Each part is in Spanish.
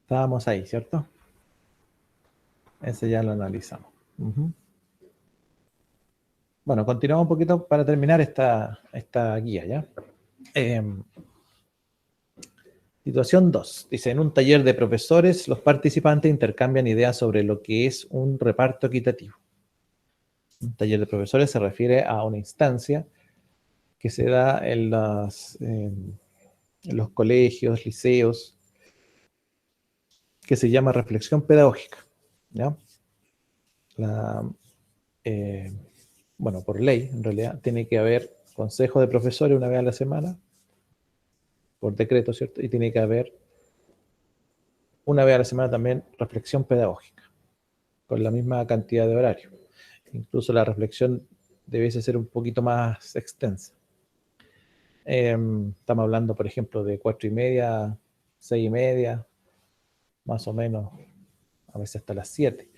Estábamos ahí, ¿cierto? Ese ya lo analizamos. Bueno, continuamos un poquito para terminar esta guía, ¿ya? Situación 2. Dice, en un taller de profesores, los participantes intercambian ideas sobre lo que es un reparto equitativo. Un taller de profesores se refiere a una instancia que se da en los colegios, liceos, que se llama reflexión pedagógica, ¿ya? Eh, bueno, por ley, en realidad, tiene que haber consejo de profesores una vez a la semana, por decreto, ¿cierto? Y tiene que haber una vez a la semana también reflexión pedagógica, con la misma cantidad de horario. Incluso la reflexión debiese ser un poquito más extensa. Estamos hablando, por ejemplo, de 4:30, 6:30, más o menos, a veces hasta las 7.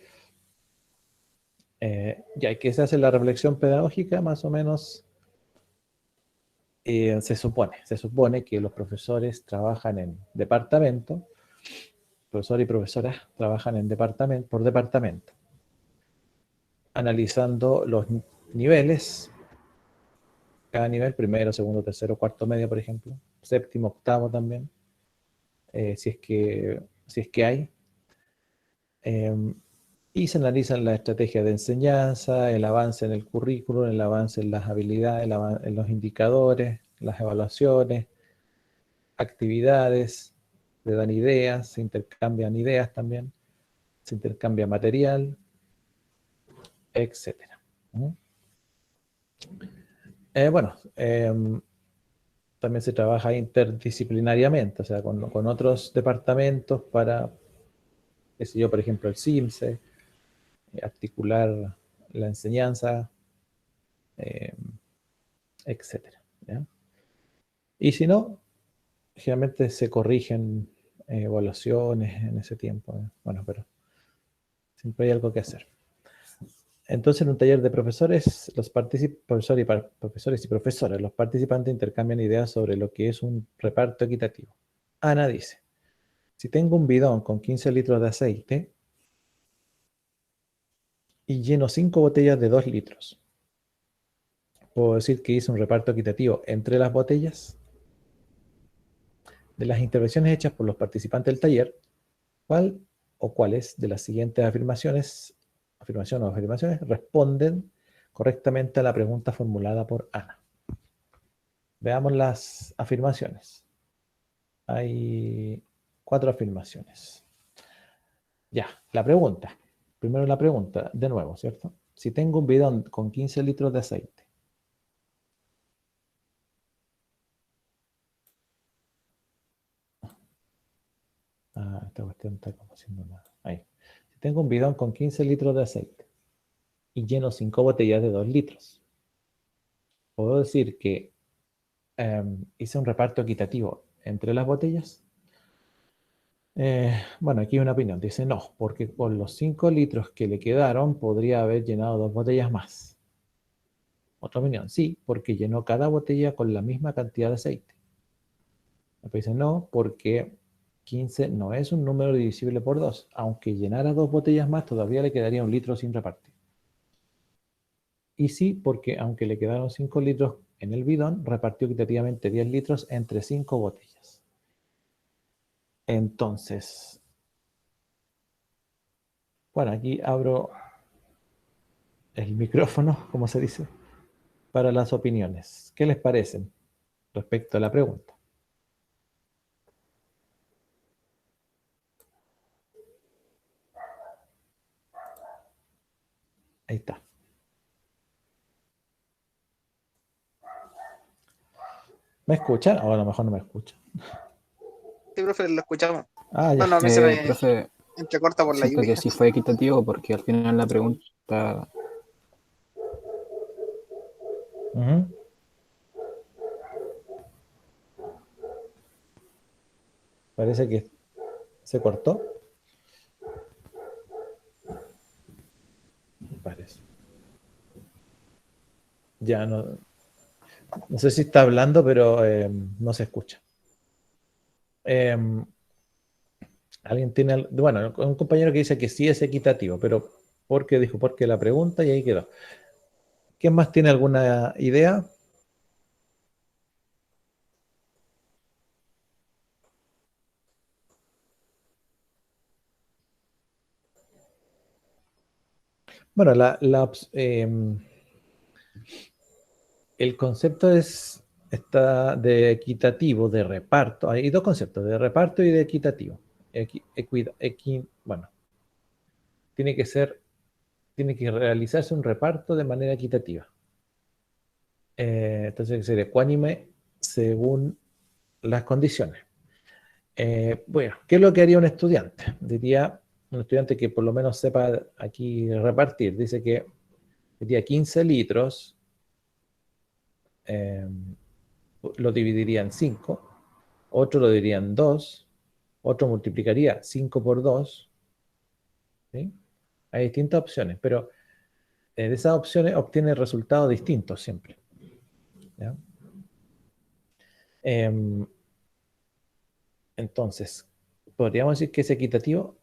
Ya que se hace la reflexión pedagógica, más o menos, se supone que los profesores trabajan en departamento, profesor y profesoras trabajan por departamento, analizando los niveles, cada nivel, primero, segundo, tercero, cuarto medio, por ejemplo, séptimo, octavo también, si es que hay, eh, y se analizan las estrategias de enseñanza, el avance en el currículo, el avance en las habilidades, en los indicadores, las evaluaciones, actividades, se dan ideas, se intercambian ideas también, se intercambia material, etcétera. Bueno, también se trabaja interdisciplinariamente, o sea, con otros departamentos para, qué sé yo, por ejemplo, el CIMSE, articular la enseñanza, eh, etcétera, ¿ya? Y si no, generalmente se corrigen evaluaciones en ese tiempo, ¿eh? Bueno, pero siempre hay algo que hacer. Entonces, en un taller de profesores, profesores y profesoras, los participantes intercambian ideas sobre lo que es un reparto equitativo. Ana dice, si tengo un bidón con 15 litros de aceite y lleno 5 botellas de 2 litros, ¿puedo decir que hice un reparto equitativo entre las botellas? De las intervenciones hechas por los participantes del taller, ¿cuál o cuáles de las siguientes afirmaciones responden correctamente a la pregunta formulada por Ana? Veamos las afirmaciones. Hay 4 afirmaciones. Ya, la pregunta. Primero la pregunta, de nuevo, ¿cierto? Si tengo un bidón con 15 litros de aceite. Esta cuestión está como haciendo nada. Ahí. Si tengo un bidón con 15 litros de aceite y lleno 5 botellas de 2 litros, ¿puedo decir que hice un reparto equitativo entre las botellas? Bueno, aquí hay una opinión. Dice no, porque con los 5 litros que le quedaron podría haber llenado 2 botellas más. Otra opinión, sí, porque llenó cada botella con la misma cantidad de aceite. Después dice no, porque 15 no es un número divisible por 2. Aunque llenara 2 botellas más, todavía le quedaría 1 litro sin repartir. Y sí, porque aunque le quedaron 5 litros en el bidón, repartió equitativamente 10 litros entre 5 botellas. Entonces, bueno, aquí abro el micrófono, como se dice, para las opiniones. ¿Qué les parecen respecto a la pregunta? Ahí está. ¿Me escuchan? O a lo mejor no me escuchan. Sí, profe, lo escuchamos. Ah, ya. Bueno, a mí se me Profe, entrecorta por la siento lluvia. que sí fue equitativo porque al final la pregunta, Ujú. Parece que se cortó. Parece. Ya no, no sé si está hablando, pero no se escucha. Eh, Alguien tiene, bueno, un compañero que dice que sí es equitativo, pero porque dijo, porque la pregunta y ahí quedó. ¿Quién más tiene alguna idea? Bueno, el concepto está de equitativo, de reparto. Hay dos conceptos, de reparto y de equitativo. Bueno, tiene que ser, tiene que realizarse un reparto de manera equitativa. Entonces, sería ecuánime según las condiciones. Bueno, ¿qué es lo que haría un estudiante? Diría un estudiante que por lo menos sepa aquí repartir. Dice que diría 15 litros, eh, lo dividiría en 5, otro lo dividiría en 2, otro multiplicaría 5 por 2. ¿Sí? Hay distintas opciones, pero de esas opciones obtiene resultados distintos siempre. ¿Ya? Entonces, ¿podríamos decir que es equitativo?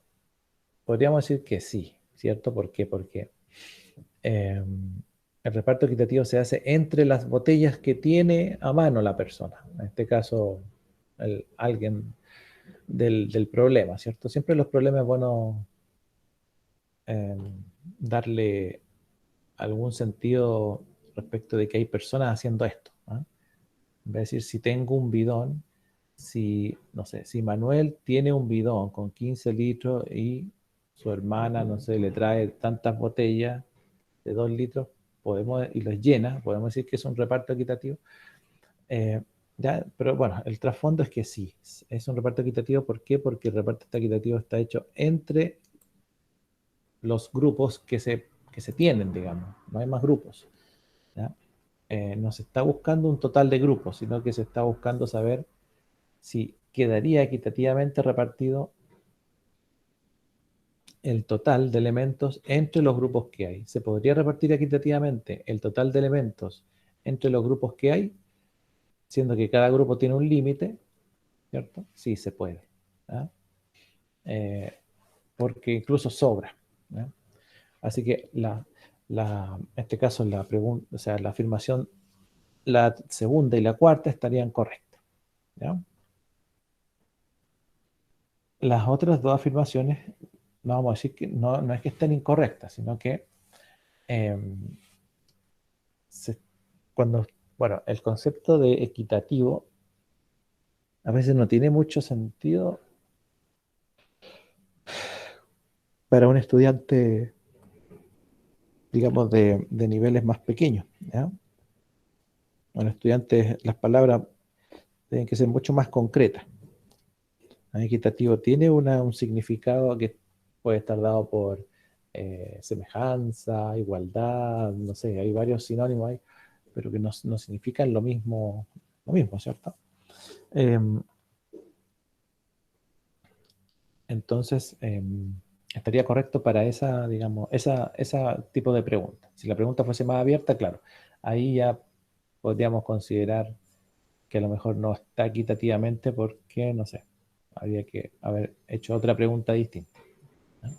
Podríamos decir que sí, ¿cierto? ¿Por qué? Porque el reparto equitativo se hace entre las botellas que tiene a mano la persona. En este caso, alguien del problema, ¿cierto? Siempre los problemas es bueno eh, darle algún sentido respecto de que hay personas haciendo esto. ¿Ah? En vez de decir, si tengo un bidón, si, no sé, si Manuel tiene un bidón con 15 litros y su hermana, no sé, le trae tantas botellas de 2 litros, y los llena, podemos decir que es un reparto equitativo. Ya, pero bueno, el trasfondo es que sí, es un reparto equitativo. ¿Por qué? Porque el reparto equitativo está hecho entre los grupos que se tienen, digamos, no hay más grupos. ¿Ya? No se está buscando un total de grupos, sino que se está buscando saber si quedaría equitativamente repartido el total de elementos entre los grupos que hay. ¿Se podría repartir equitativamente el total de elementos entre los grupos que hay, siendo que cada grupo tiene un límite? ¿Cierto? Sí, se puede. ¿Ya? Eh, Porque incluso sobra. ¿Ya? Así que en este caso la pregunta, o sea, la afirmación, la segunda y la cuarta estarían correctas. ¿Ya? Las otras dos afirmaciones, no vamos a decir que no es que estén incorrectas, sino que eh, se- cuando, bueno, el concepto de equitativo a veces no tiene mucho sentido para un estudiante, digamos, de niveles más pequeños. ¿Ya? Bueno, estudiantes, las palabras tienen que ser mucho más concretas. Equitativo tiene un significado que puede estar dado por semejanza, igualdad, no sé, hay varios sinónimos ahí, pero que no significan lo mismo, ¿cierto? Eh, entonces, estaría correcto para esa, digamos, esa tipo de pregunta. Si la pregunta fuese más abierta, claro, ahí ya podríamos considerar que a lo mejor no está equitativamente porque, no sé, habría que haber hecho otra pregunta distinta. ¿No?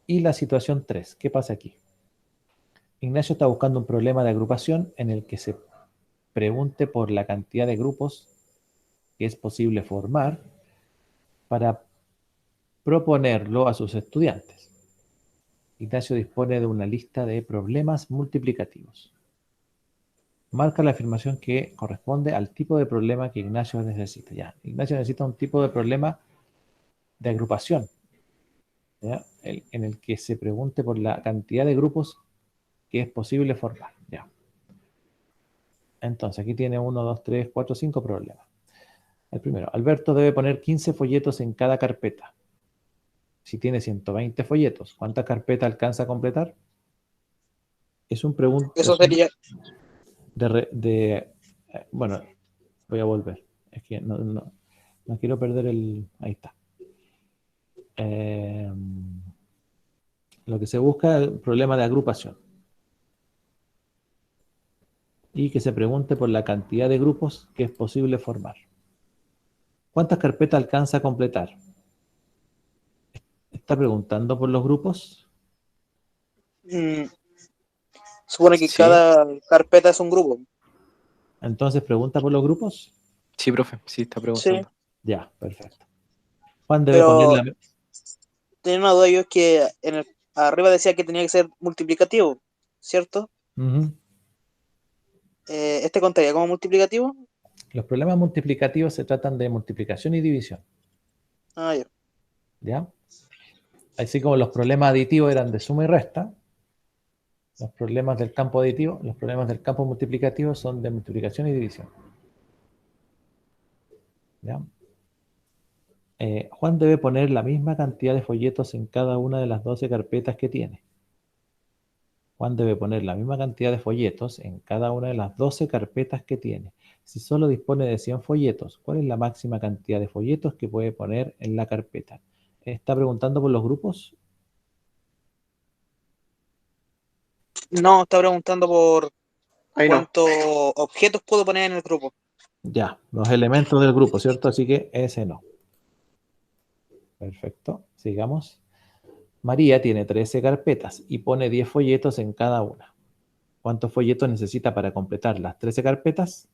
Y la situación 3, ¿qué pasa aquí? Ignacio está buscando un problema de agrupación en el que se pregunte por la cantidad de grupos que es posible formar para proponerlo a sus estudiantes. Ignacio dispone de una lista de problemas multiplicativos. Marca la afirmación que corresponde al tipo de problema que Ignacio necesita. Ya, Ignacio necesita un tipo de problema de agrupación, ¿ya? En el que se pregunte por la cantidad de grupos que es posible formar. Ya. Entonces, aquí tiene 1, 2, 3, 4, 5 problemas. El primero, Alberto debe poner 15 folletos en cada carpeta. Si tiene 120 folletos, ¿cuántas carpetas alcanza a completar? Es un pregunta, Eso sería, bueno, voy a volver. Es que no quiero perder el... Ahí está. Eh, lo que se busca es el problema de agrupación. Y que se pregunte por la cantidad de grupos que es posible formar. ¿Cuántas carpetas alcanza a completar? ¿Está preguntando por los grupos? Mm, supone que Sí, cada carpeta es un grupo. Entonces pregunta por los grupos. sí, profe, sí, está Sí, preguntando. Ya, perfecto. Juan debe poner pero la... tenía una duda yo que arriba decía que tenía que ser multiplicativo, ¿cierto? Ujú. ¿Este contaría como multiplicativo? Los problemas multiplicativos se tratan de multiplicación y división, Ah, ya. ¿ya? Así como los problemas aditivos eran de suma y resta, los problemas del campo aditivo, los problemas del campo multiplicativo son de multiplicación y división, ¿ya? Juan debe poner la misma cantidad de folletos en cada una de las 12 carpetas que tiene. Juan debe poner la misma cantidad de folletos en cada una de las 12 carpetas que tiene. Si solo dispone de 100 folletos, ¿cuál es la máxima cantidad de folletos que puede poner en la carpeta? ¿Está preguntando por los grupos? No, está preguntando por Ahí no. cuántos objetos puedo poner en el grupo. Ya, los elementos del grupo, ¿cierto? Así que ese no. Perfecto, sigamos. María tiene 13 carpetas y pone 10 folletos en cada una. ¿Cuántos folletos necesita para completar las 13 carpetas?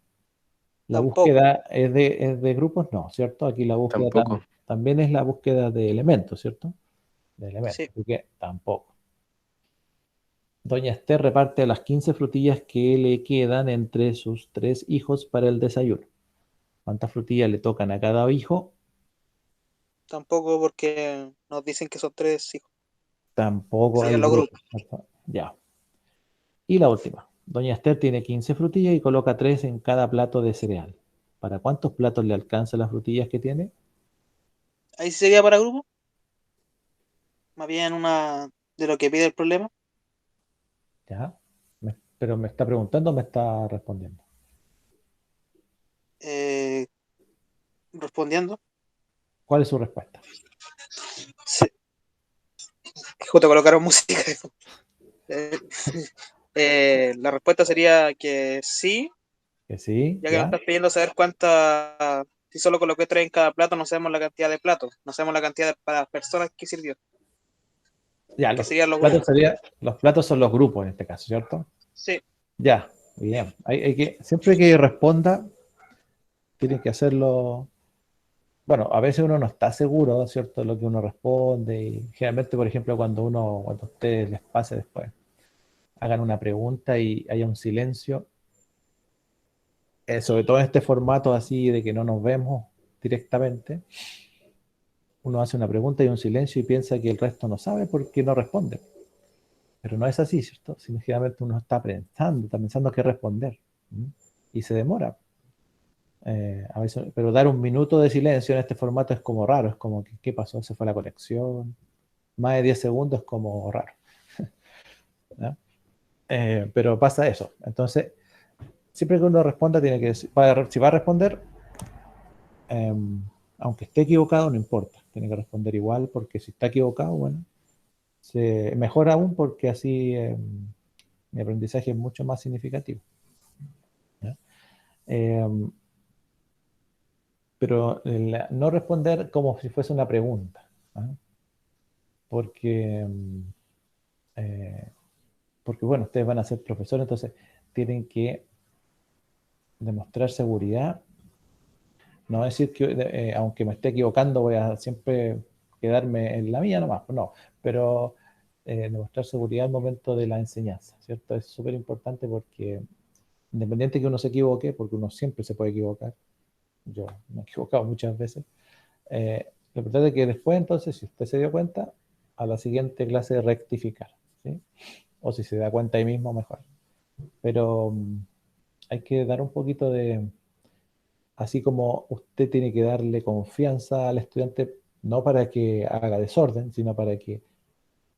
La Tampoco. búsqueda es de grupos, no, ¿cierto? Aquí la búsqueda Tampoco. también es la búsqueda de elementos, ¿cierto? De elementos, Sí, así que tampoco. Doña Esther reparte las 15 frutillas que le quedan entre sus 3 hijos para el desayuno. ¿Cuántas frutillas le tocan a cada hijo? tampoco porque nos dicen que son 3 hijos. Tampoco hay Serían los grupos, grupos. ¿cierto? Ya. Y la última. Doña Esther tiene 15 frutillas y coloca 3 en cada plato de cereal. ¿Para cuántos platos le alcanza las frutillas que tiene? Ahí sí sería para grupo. Más bien una de lo que pide el problema. Ya. Pero me está preguntando o me está respondiendo. Eh, respondiendo. ¿Cuál es su respuesta? Sí. Justo colocaron música. Eh, la respuesta sería que sí, Que sí, ya que nos ya. estás pidiendo saber cuántas. Si solo coloqué 3 en cada plato, no sabemos la cantidad de platos, no sabemos la cantidad para las personas que sirvió, Ya, que serían los grupos. los platos son los grupos en este caso, ¿cierto? Sí, Ya, bien. Siempre que responda, tiene que hacerlo. Bueno, a veces uno no está seguro, ¿cierto? De lo que uno responde. Y generalmente, por ejemplo, cuando a ustedes les pase después, hagan una pregunta y haya un silencio, sobre todo en este formato así de que no nos vemos directamente, uno hace una pregunta y un silencio y piensa que el resto no sabe porque no responde. Pero no es así, ¿cierto? Sino generalmente uno está pensando qué responder. ¿M? Y se demora. A veces, pero dar un minuto de silencio en este formato es como raro, es como que, ¿qué pasó? ¿Se fue la conexión? Más de 10 segundos es como raro. ¿Ya? Pero pasa eso. Entonces, siempre que uno responda, tiene que decir, si va a responder, eh, aunque esté equivocado, no importa. Tiene que responder igual, porque si está equivocado, bueno, mejor aún porque así mi aprendizaje es mucho más significativo. ¿Ya? Eh, pero no responder como si fuese una pregunta, ¿ah? Porque, eh, porque, bueno, ustedes van a ser profesores, entonces tienen que demostrar seguridad. No decir que, aunque me esté equivocando, voy a siempre quedarme en la mía nomás, no, pero demostrar seguridad al momento de la enseñanza, ¿cierto? Es súper importante porque independiente que uno se equivoque, porque uno siempre se puede equivocar, yo me he equivocado muchas veces. Lo importante es que después, entonces, si usted se dio cuenta, a la siguiente clase rectificar, ¿sí? O si se da cuenta ahí mismo, mejor. Pero hay que dar un poquito de, así como usted tiene que darle confianza al estudiante, no para que haga desorden, sino para que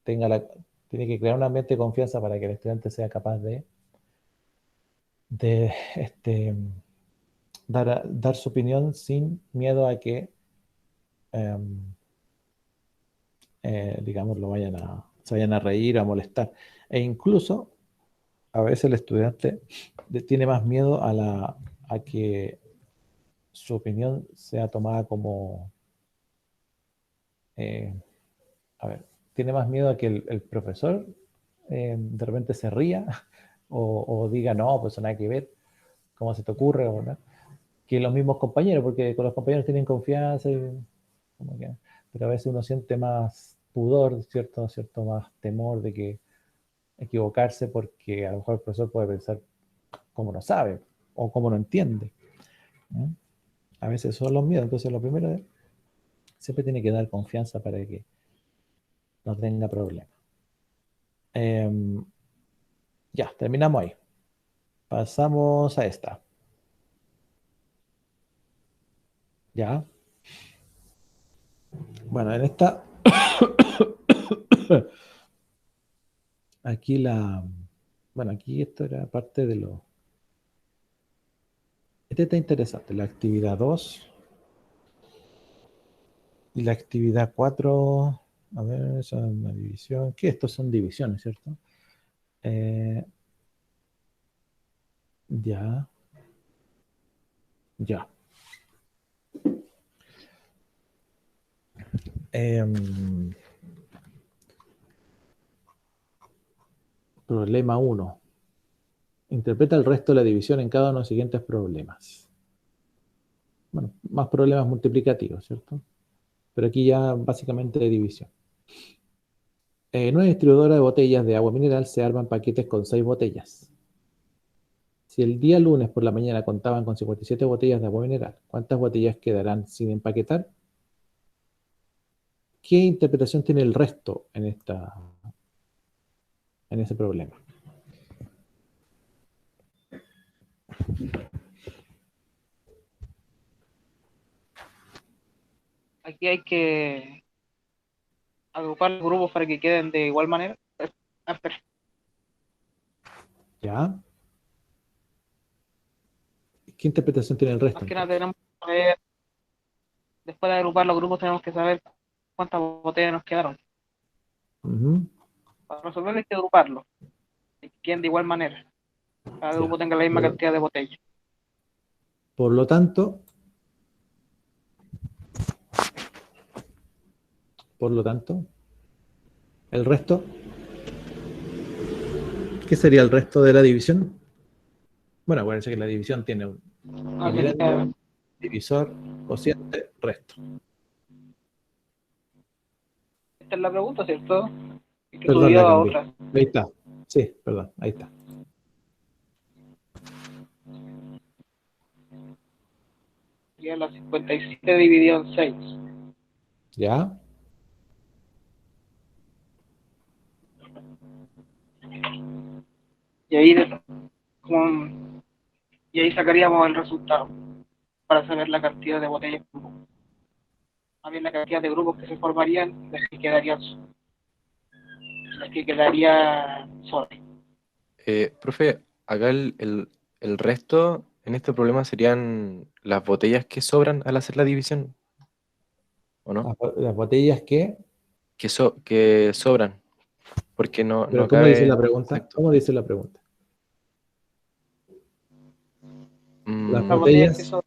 tiene que crear un ambiente de confianza para que el estudiante sea capaz de dar su opinión sin miedo a que em, digamos, se vayan a reír o a molestar. E incluso, a veces el estudiante tiene más miedo a que su opinión sea tomada como, a ver, tiene más miedo a que el profesor de repente se ría o diga, no, pues nada que ver, ¿cómo se te ocurre? O, ¿no? Que los mismos compañeros, porque con los compañeros tienen confianza, como que, pero a veces uno siente más pudor, cierto más temor de que equivocarse porque a lo mejor el profesor puede pensar como no sabe o como no entiende, ¿no? A veces son los miedos, entonces lo primero es, siempre tiene que dar confianza para que no tenga problemas. Ya, terminamos ahí. Pasamos a esta. Ya. Bueno, en esta, aquí bueno, aquí esto era parte de lo... Este está interesante, la actividad 2 y la actividad 4. A ver, esa es una división. ¿Qué? Estos son divisiones, ¿cierto? Ya, ya. Problema 1. Interpreta el resto de la división en cada uno de los siguientes problemas. Bueno, más problemas multiplicativos, ¿cierto? Pero aquí ya básicamente de división. En una distribuidora de botellas de agua mineral se arman paquetes con 6 botellas. Si el día lunes por la mañana contaban con 57 botellas de agua mineral, ¿cuántas botellas quedarán sin empaquetar? ¿Qué interpretación tiene el resto en ese problema? Aquí hay que agrupar los grupos para que queden de igual manera. Espera. ¿Ya? ¿Qué interpretación tiene el resto? Más que nada tenemos que saber, después de agrupar los grupos tenemos que saber cuántas botellas nos quedaron. Ujú. Para resolverlo hay que agruparlo, que queden de igual manera. Cada grupo Ya. tenga la misma cantidad de botellas. Por lo tanto, el resto, ¿qué sería el resto de la división? Bueno, acuérdense que la división tiene un Ah, dividendo, divisor, cociente, resto. esta es la pregunta, ¿cierto? Y que Perdón, subió la a cambié. otra. Ahí está. Sí, perdón, ahí está. Sería la 57 dividido en 6. ¿Ya? Y ahí, como, y ahí sacaríamos el resultado para saber la cantidad de botellas. Más bien la cantidad de grupos que se formarían, las que quedarían solas. Profe, acá el resto en este problema serían las botellas que sobran al hacer la división, ¿o no? Las botellas que... Que sobran, porque Pero no ¿cómo dice la cabe. pregunta? Exacto. ¿Cómo dice la pregunta? Las Las botellas que botellas, son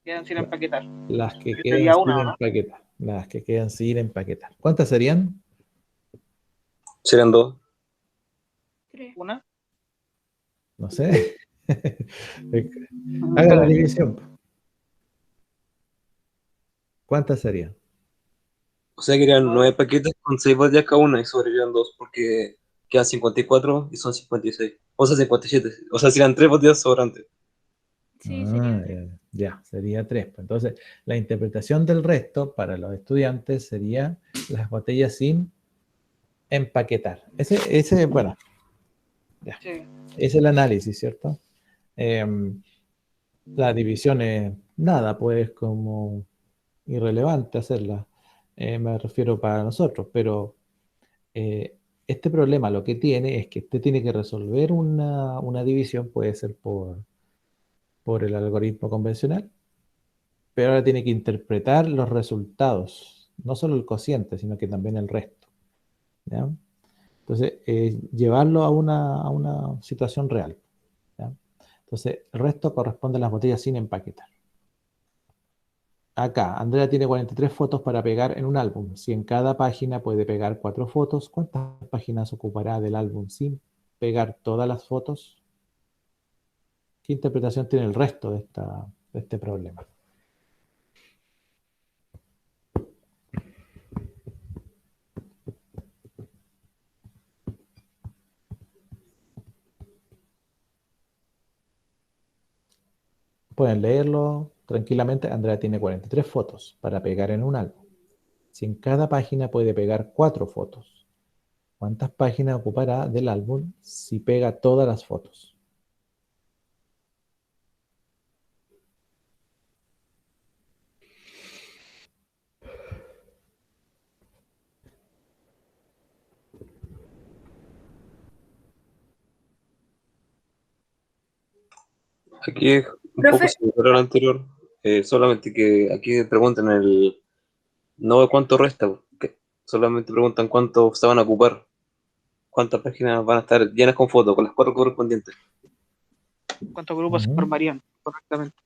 quedan sin empaquetar. las que Que quedan sería sin una, ¿o no? empaquetar. Las que quedan sin empaquetar. ¿Cuántas serían? Serán dos. Una. No sé. Haga la división. ¿Cuántas serían? O sea que eran 9 paquetes con 6 botellas cada una y sobrevivían dos porque quedan 54 y son 56. O sea, 57. O sea, si eran 3 botellas sobrantes. Sí, Ah, serían tres. ya, sería 3. Entonces, la interpretación del resto para los estudiantes sería las botellas sin empaquetar. Bueno, ya. Sí. Es el análisis, ¿cierto? La división es nada, pues como irrelevante hacerla. Me refiero para nosotros, pero este problema lo que tiene es que usted tiene que resolver una división, puede ser por el algoritmo convencional, pero ahora tiene que interpretar los resultados, no solo el cociente, sino que también el resto. ¿Ya? Entonces, llevarlo a una situación real. ¿Ya? Entonces, el resto corresponde a las botellas sin empaquetar. acá, Andrea tiene 43 fotos para pegar en un álbum. Si en cada página puede pegar 4 fotos, ¿cuántas páginas ocupará del álbum sin pegar todas las fotos? ¿Qué interpretación tiene el resto de este problema? Pueden leerlo tranquilamente. Andrea tiene 43 fotos para pegar en un álbum. Si en cada página puede pegar 4 fotos, ¿cuántas páginas ocupará del álbum si pega todas las fotos? Aquí es un poco Profe, similar a lo anterior, solamente que aquí preguntan no cuánto resta, solamente preguntan cuánto se van a ocupar, cuántas páginas van a estar llenas con fotos, con las 4 correspondientes. ¿Cuántos grupos se Ujú. formarían correctamente?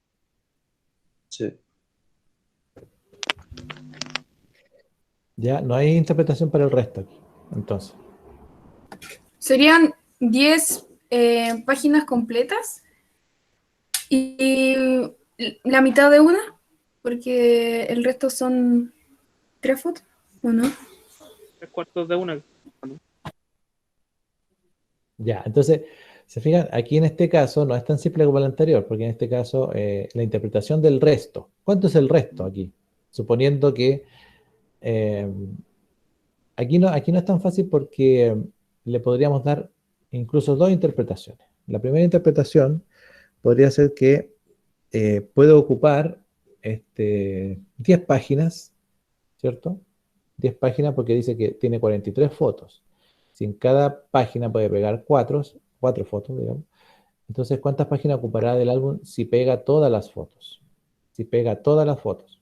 Sí. Ya no hay interpretación para el resto aquí. Entonces, serían 10 páginas completas y la mitad de una, porque el resto son 3 fotos, ¿o no? 3/4 de una. ya, entonces, se fijan, aquí en este caso no es tan simple como el anterior, porque en este caso la interpretación del resto. ¿Cuánto es el resto aquí? Suponiendo que eh, aquí no es tan fácil porque le podríamos dar incluso 2 interpretaciones. La primera interpretación podría ser que puede ocupar 10 páginas, ¿cierto? 10 páginas porque dice que tiene 43 fotos. Si en cada página puede pegar 4 fotos, digamos, entonces ¿cuántas páginas ocupará del álbum si pega todas las fotos? Si pega todas las fotos.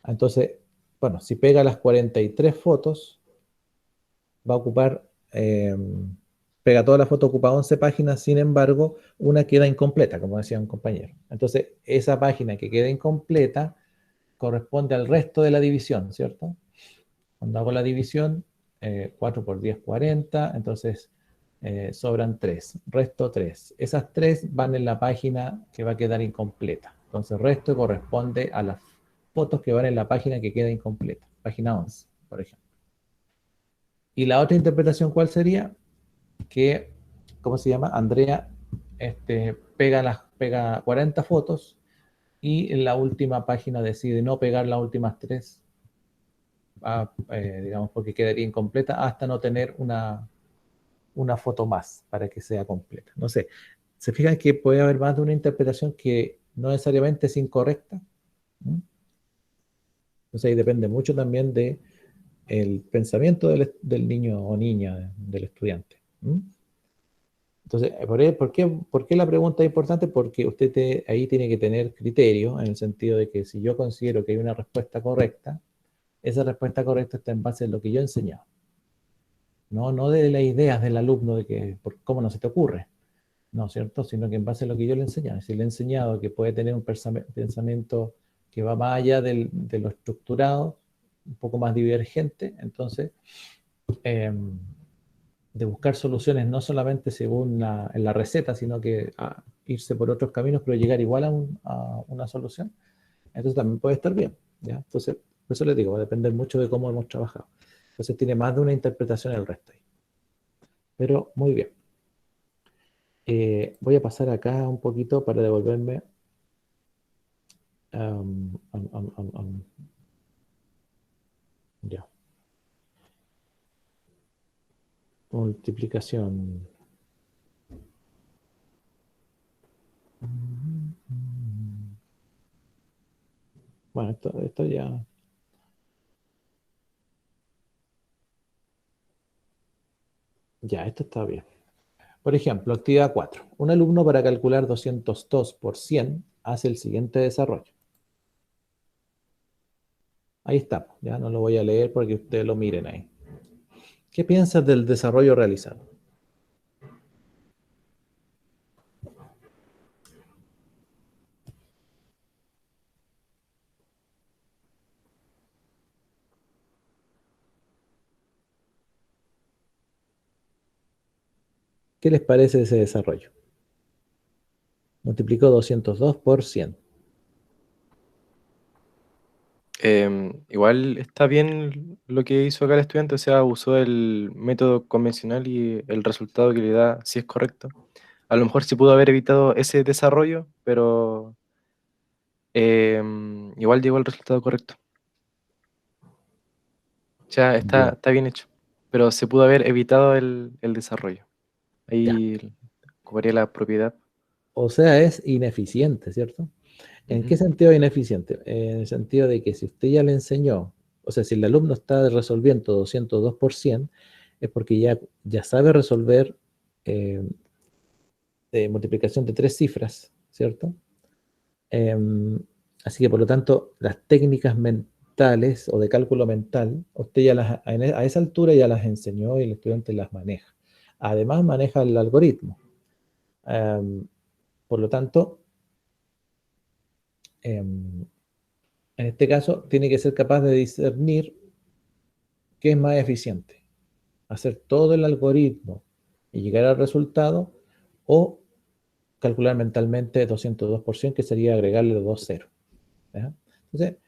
Entonces, bueno, si pega las 43 fotos, va a ocupar, pega todas las fotos, ocupa 11 páginas, sin embargo, una queda incompleta, como decía un compañero. Entonces, esa página que queda incompleta corresponde al resto de la división, ¿cierto? Cuando hago la división, 4 por 10, 40, entonces sobran 3, resto 3. Esas 3 van en la página que va a quedar incompleta. Entonces, resto corresponde a las fotos que van en la página que queda incompleta, página 11, por ejemplo. Y la otra interpretación, ¿cuál sería? Que, ¿cómo se llama? Andrea pega 40 fotos y en la última página decide no pegar las últimas 3, digamos, porque quedaría incompleta hasta no tener una foto más para que sea completa. No sé, ¿se fijan que puede haber más de una interpretación que no necesariamente es incorrecta? ¿Mm? Entonces ahí depende mucho también de el pensamiento del niño o niña, del estudiante. ¿Mm? Entonces, ¿por qué la pregunta es importante? Porque usted ahí tiene que tener criterio, en el sentido de que si yo considero que hay una respuesta correcta, esa respuesta correcta está en base a lo que yo he enseñado. No de las ideas del alumno de que, ¿cómo no se te ocurre? No, ¿cierto? Sino que en base a lo que yo le he enseñado. Si le he enseñado que puede tener un pensamiento que va más allá de lo estructurado, un poco más divergente, entonces, de buscar soluciones no solamente según en la receta, sino que irse por otros caminos, pero llegar igual a una solución, entonces también puede estar bien, ¿ya? Entonces, por eso les digo, va a depender mucho de cómo hemos trabajado. Entonces tiene más de una interpretación el resto ahí. Pero muy bien. Voy a pasar acá un poquito para devolverme. Ya. Multiplicación. Bueno, esto ya. Ya, esto está bien. Por ejemplo, actividad 4. Un alumno para calcular 202 por 100 hace el siguiente desarrollo. Ahí está, ya no lo voy a leer porque ustedes lo miren ahí. ¿Qué piensas del desarrollo realizado? ¿Qué les parece ese desarrollo? Multiplicó 202 por 100. Igual está bien lo que hizo acá el estudiante, o sea, usó el método convencional y el resultado que le da sí es correcto. A lo mejor sí pudo haber evitado ese desarrollo, pero igual llegó al resultado correcto. O sea, Ya. está bien hecho, pero se pudo haber evitado el desarrollo. Ya. Ahí ocuparía la propiedad. O sea, es ineficiente, ¿cierto? ¿En qué Ujú. sentido es ineficiente? En el sentido de que si usted ya le enseñó, o sea, si el alumno está resolviendo 202 por 100, es porque ya sabe resolver eh, de multiplicación de 3 cifras, ¿cierto? Así que por lo tanto, las técnicas mentales o de cálculo mental, usted ya a esa altura ya las enseñó y el estudiante las maneja. Además, maneja el algoritmo. Por lo tanto, en este caso, tiene que ser capaz de discernir qué es más eficiente. Hacer todo el algoritmo y llegar al resultado o calcular mentalmente 202%, que sería agregarle los 2 ceros. ¿Ya? Entonces,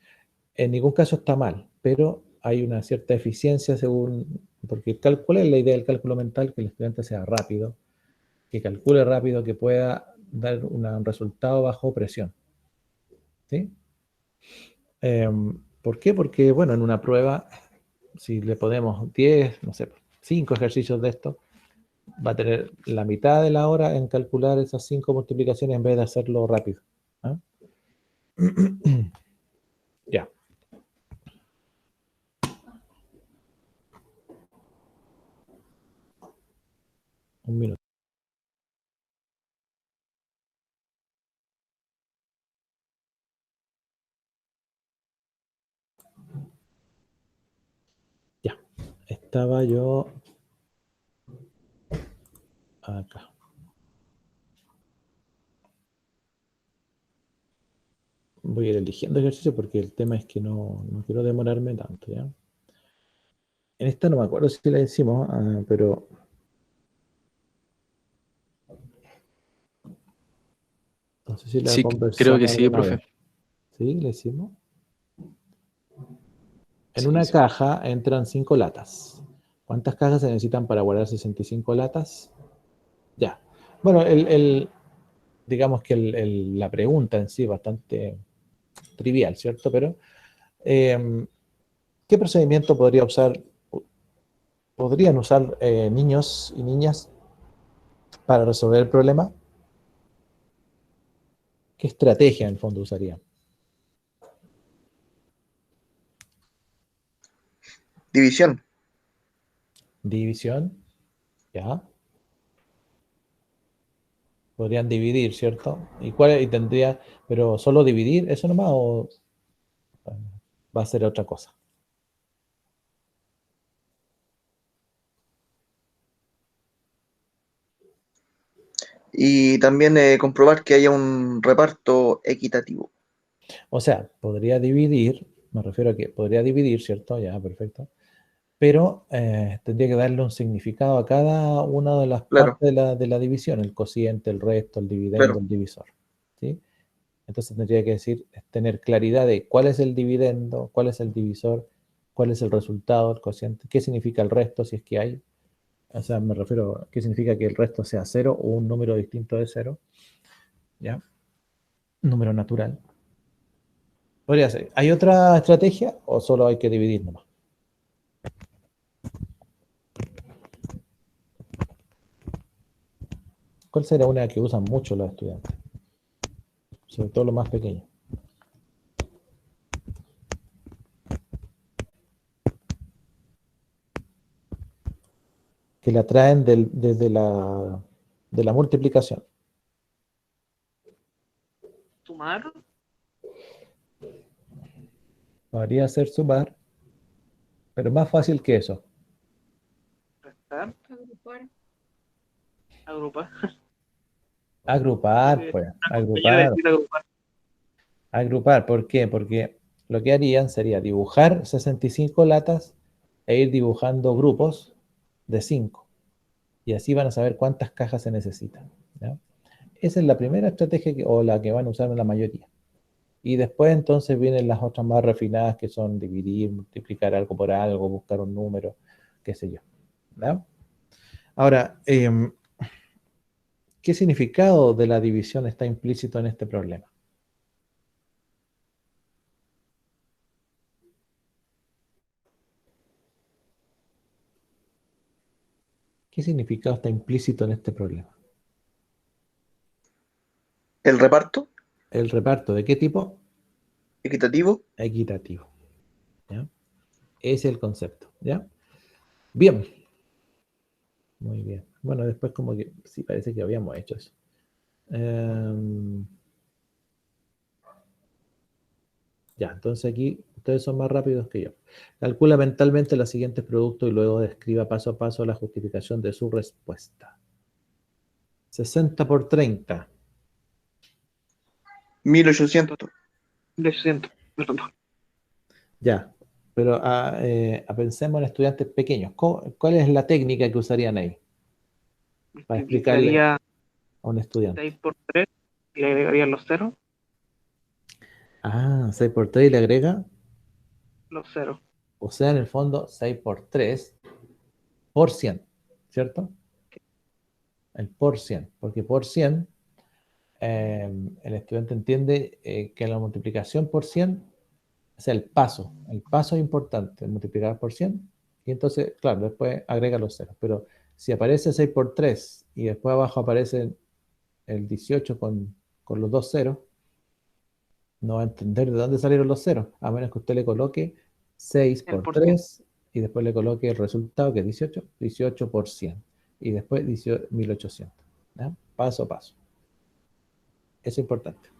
en ningún caso está mal, pero hay una cierta eficiencia porque ¿cuál es la idea del cálculo mental? Que el estudiante sea rápido, que calcule rápido, que pueda dar un resultado bajo presión. ¿Sí? ¿Por qué? Porque, bueno, en una prueba, si le ponemos 10, no sé, 5 ejercicios de esto, va a tener la mitad de la hora en calcular esas 5 multiplicaciones en vez de hacerlo rápido. ¿Ah? Ya. Un minuto. Ya. Estaba yo acá. Voy a ir eligiendo ejercicio porque el tema es que no quiero demorarme tanto, ¿ya? En esta no me acuerdo si la hicimos, pero no sé si la Sí, creo que conversamos sí, alguna profe. vez. ¿Sí? ¿La hicimos? En Sí, una sí. caja entran 5 latas. ¿Cuántas cajas se necesitan para guardar 65 latas? Ya. Bueno, digamos que la pregunta en sí es bastante trivial, ¿cierto? Pero, ¿qué procedimiento podrían usar niños y niñas para resolver el problema? ¿Qué estrategia en el fondo usarían? División. División, ¿ya? Podrían dividir, ¿cierto? ¿Y tendría, pero solo dividir eso nomás o va a ser otra cosa? Y también comprobar que haya un reparto equitativo. O sea, podría dividir, me refiero a que podría dividir, ¿cierto? Ya, perfecto. Pero tendría que darle un significado a cada una de las Claro, partes de la división, el cociente, el resto, el dividendo, claro. el divisor. ¿Sí? Entonces tendría que decir, tener claridad de cuál es el dividendo, cuál es el divisor, cuál es el resultado, el cociente, qué significa el resto, si es que hay. O sea, me refiero a qué significa que el resto sea cero o un número distinto de cero. ¿Ya? Un número natural. Podría ser. ¿Hay otra estrategia o solo hay que dividir nomás? ¿Cuál será una que usan mucho los estudiantes? Sobre todo los más pequeños. Que la traen desde de la multiplicación. Sumar, Podría ser sumar, pero más fácil que eso. restar, Agrupar. agrupar. Agrupar, Una pues, compañera agrupar, decir agrupar. agrupar. ¿Por qué? Porque lo que harían sería dibujar 65 latas e ir dibujando grupos de 5. Y así van a saber cuántas cajas se necesitan, ¿ya? Esa es la primera estrategia o la que van a usar la mayoría. Y después entonces vienen las otras más refinadas que son dividir, multiplicar algo por algo, buscar un número, qué sé yo, ¿ya? Ahora, ¿qué significado de la división está implícito en este problema? ¿Qué significado está implícito en este problema? El reparto ¿El reparto de qué tipo? equitativo. Equitativo, ¿ya? Ese es el concepto, ¿ya? Bien. Muy bien. Bueno, después como que sí parece que habíamos hecho eso. Ya, entonces aquí ustedes son más rápidos que yo. Calcula mentalmente los siguientes productos y luego describa paso a paso la justificación de su respuesta. 60 por 30. 1800. De 800, perdón. Ya, pero pensemos en estudiantes pequeños. ¿Cuál es la técnica que usarían ahí para explicarle Multiplicaría a un estudiante? 6 por 3 y le agregaría los ceros. 6 por 3 y le agrega, Los ceros. o sea, en el fondo 6 por 3 por 100, ¿cierto? El por 100, porque por 100 el estudiante entiende que la multiplicación por 100 es el paso es importante, multiplicar por 100, y entonces, claro, después agrega los ceros, pero si aparece 6 por 3 y después abajo aparece el 18 con los dos ceros, no va a entender de dónde salieron los ceros, a menos que usted le coloque 6 El por por 3 y después le coloque el resultado que es 18 por 100 y después 1800, ¿ya? Paso a paso. Eso es importante.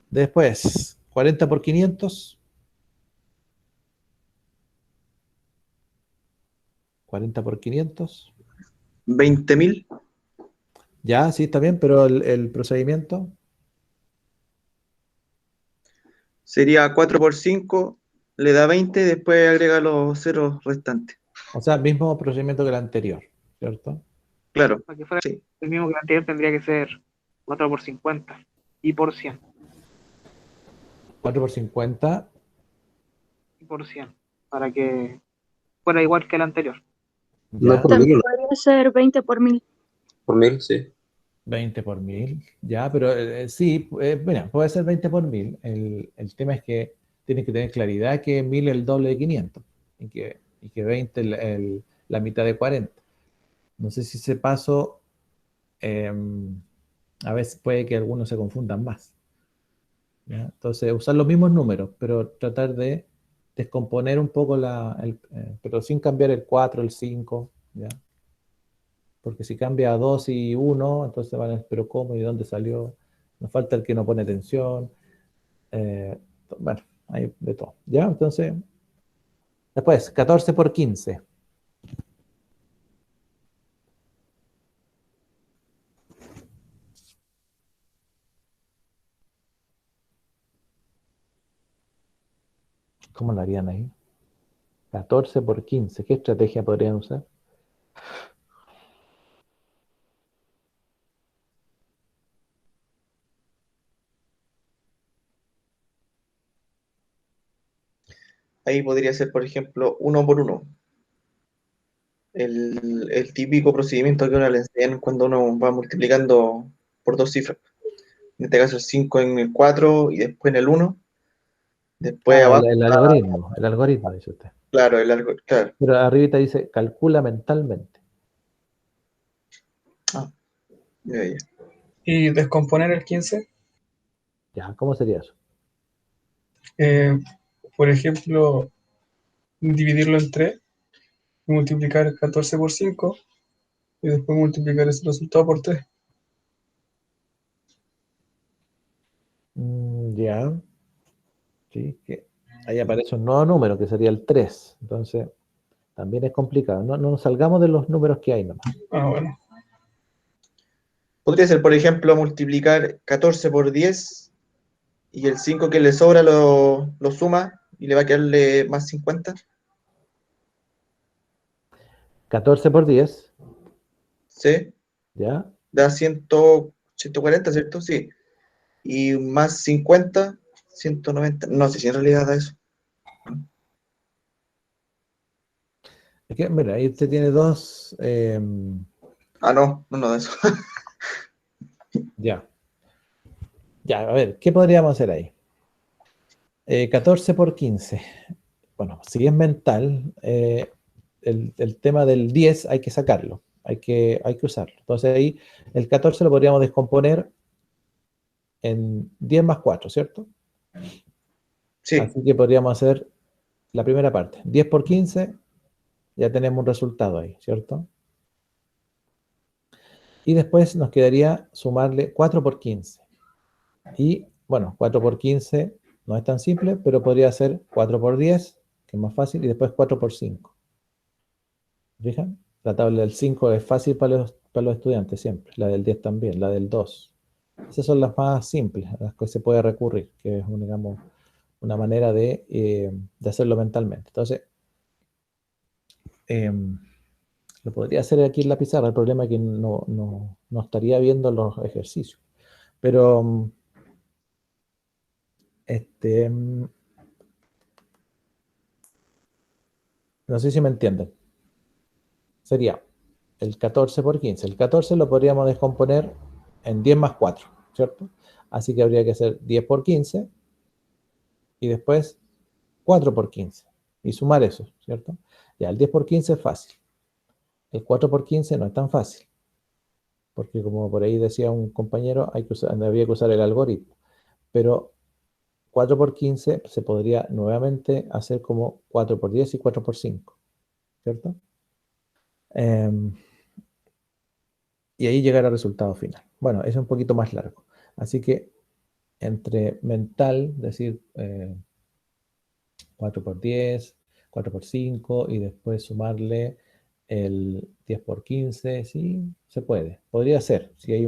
Después, 40 por 500. 40 por 500. 20.000. Ya, sí, está bien, pero el procedimiento. Sería 4 por 5, le da 20, después agrega los ceros restantes. O sea, mismo procedimiento que el anterior, ¿cierto? Claro, Para que fuera sí. el mismo que el anterior tendría que ser 4 por 50 y por 100. 4 por 50. Y por 100. Para que fuera igual que el anterior. No Ya, por mil, no, Podría ser 20 por 1000. por 1000, sí. 20 por 1000. Ya, pero sí, mira, puede ser 20 por 1000. El tema es que tienes que tener claridad que 1000 es el doble de 500 y que 20 es la mitad de 40. No sé si ese paso, a veces puede que algunos se confundan más. ¿Ya? Entonces, usar los mismos números, pero tratar de descomponer un poco pero sin cambiar el 4, el 5, ¿ya? Porque si cambia a 2 y 1, entonces van a decir, pero ¿cómo y de dónde salió? Nos falta el que no pone atención. Bueno, hay de todo. ¿Ya? Entonces, después, 14 por 15. ¿Cómo lo harían ahí? 14 por 15. ¿Qué estrategia podrían usar? Ahí podría ser, por ejemplo, 1 por 1. El típico procedimiento que uno le enseñan cuando uno va multiplicando por dos cifras. En este caso el 5 en el 4 y después en el 1. Después Ah, abajo, el algoritmo, dice usted. claro, claro. Pero arribita dice, calcula mentalmente. Ya, ya. Y descomponer el 15, Ya, ¿cómo sería eso? por ejemplo, dividirlo en 3 y multiplicar 14 por 5 y después multiplicar ese resultado por 3. Ya. Sí, que ahí aparece un nuevo número que sería el 3. Entonces, también es complicado. No nos salgamos de los números que hay nomás. Ah, bueno. Podría ser, por ejemplo, multiplicar 14 por 10 y el 5 que le sobra lo suma y le va a quedarle más 50. 14 por 10. ¿sí? ¿Ya? Da 140, ¿cierto? Sí. Y más 50, 190. No sé si en realidad da eso. Es que, mira, ahí usted tiene dos. Ah, no da eso. Ya. Ya, a ver, ¿qué podríamos hacer ahí? 14 por 15. Bueno, si es mental, el tema del 10 hay que sacarlo, hay que usarlo. Entonces ahí el 14 lo podríamos descomponer en 10 más 4, ¿cierto? Sí, Así que podríamos hacer la primera parte. 10 por 15, ya tenemos un resultado ahí, ¿cierto? Y después nos quedaría sumarle 4 por 15. Y bueno, 4 por 15 no es tan simple, pero podría ser 4 por 10, que es más fácil, y después 4 por 5. ¿Fijan? La tabla del 5 es fácil para los estudiantes siempre, la del 10 también, la del 2. Esas son las más simples, a las que se puede recurrir, que es, digamos, una manera de hacerlo mentalmente. Entonces, lo podría hacer aquí en la pizarra, el problema es que no estaría viendo los ejercicios. Pero, no sé si me entienden. Sería el 14 por 15. El 14 lo podríamos descomponer en 10 más 4, ¿cierto? Así que habría que hacer 10 por 15 y después 4 por 15 y sumar eso, ¿cierto? Ya, el 10 por 15 es fácil. El 4 por 15 no es tan fácil, porque como por ahí decía un compañero, había que usar el algoritmo. Pero 4 por 15 se podría nuevamente hacer como 4 por 10 y 4 por 5, ¿cierto? Y ahí llegar al resultado final. Bueno, es un poquito más largo. Así que entre mental, decir 4 por 10, 4 por 5 y después sumarle el 10 por 15, sí, se puede. Podría ser, si eh,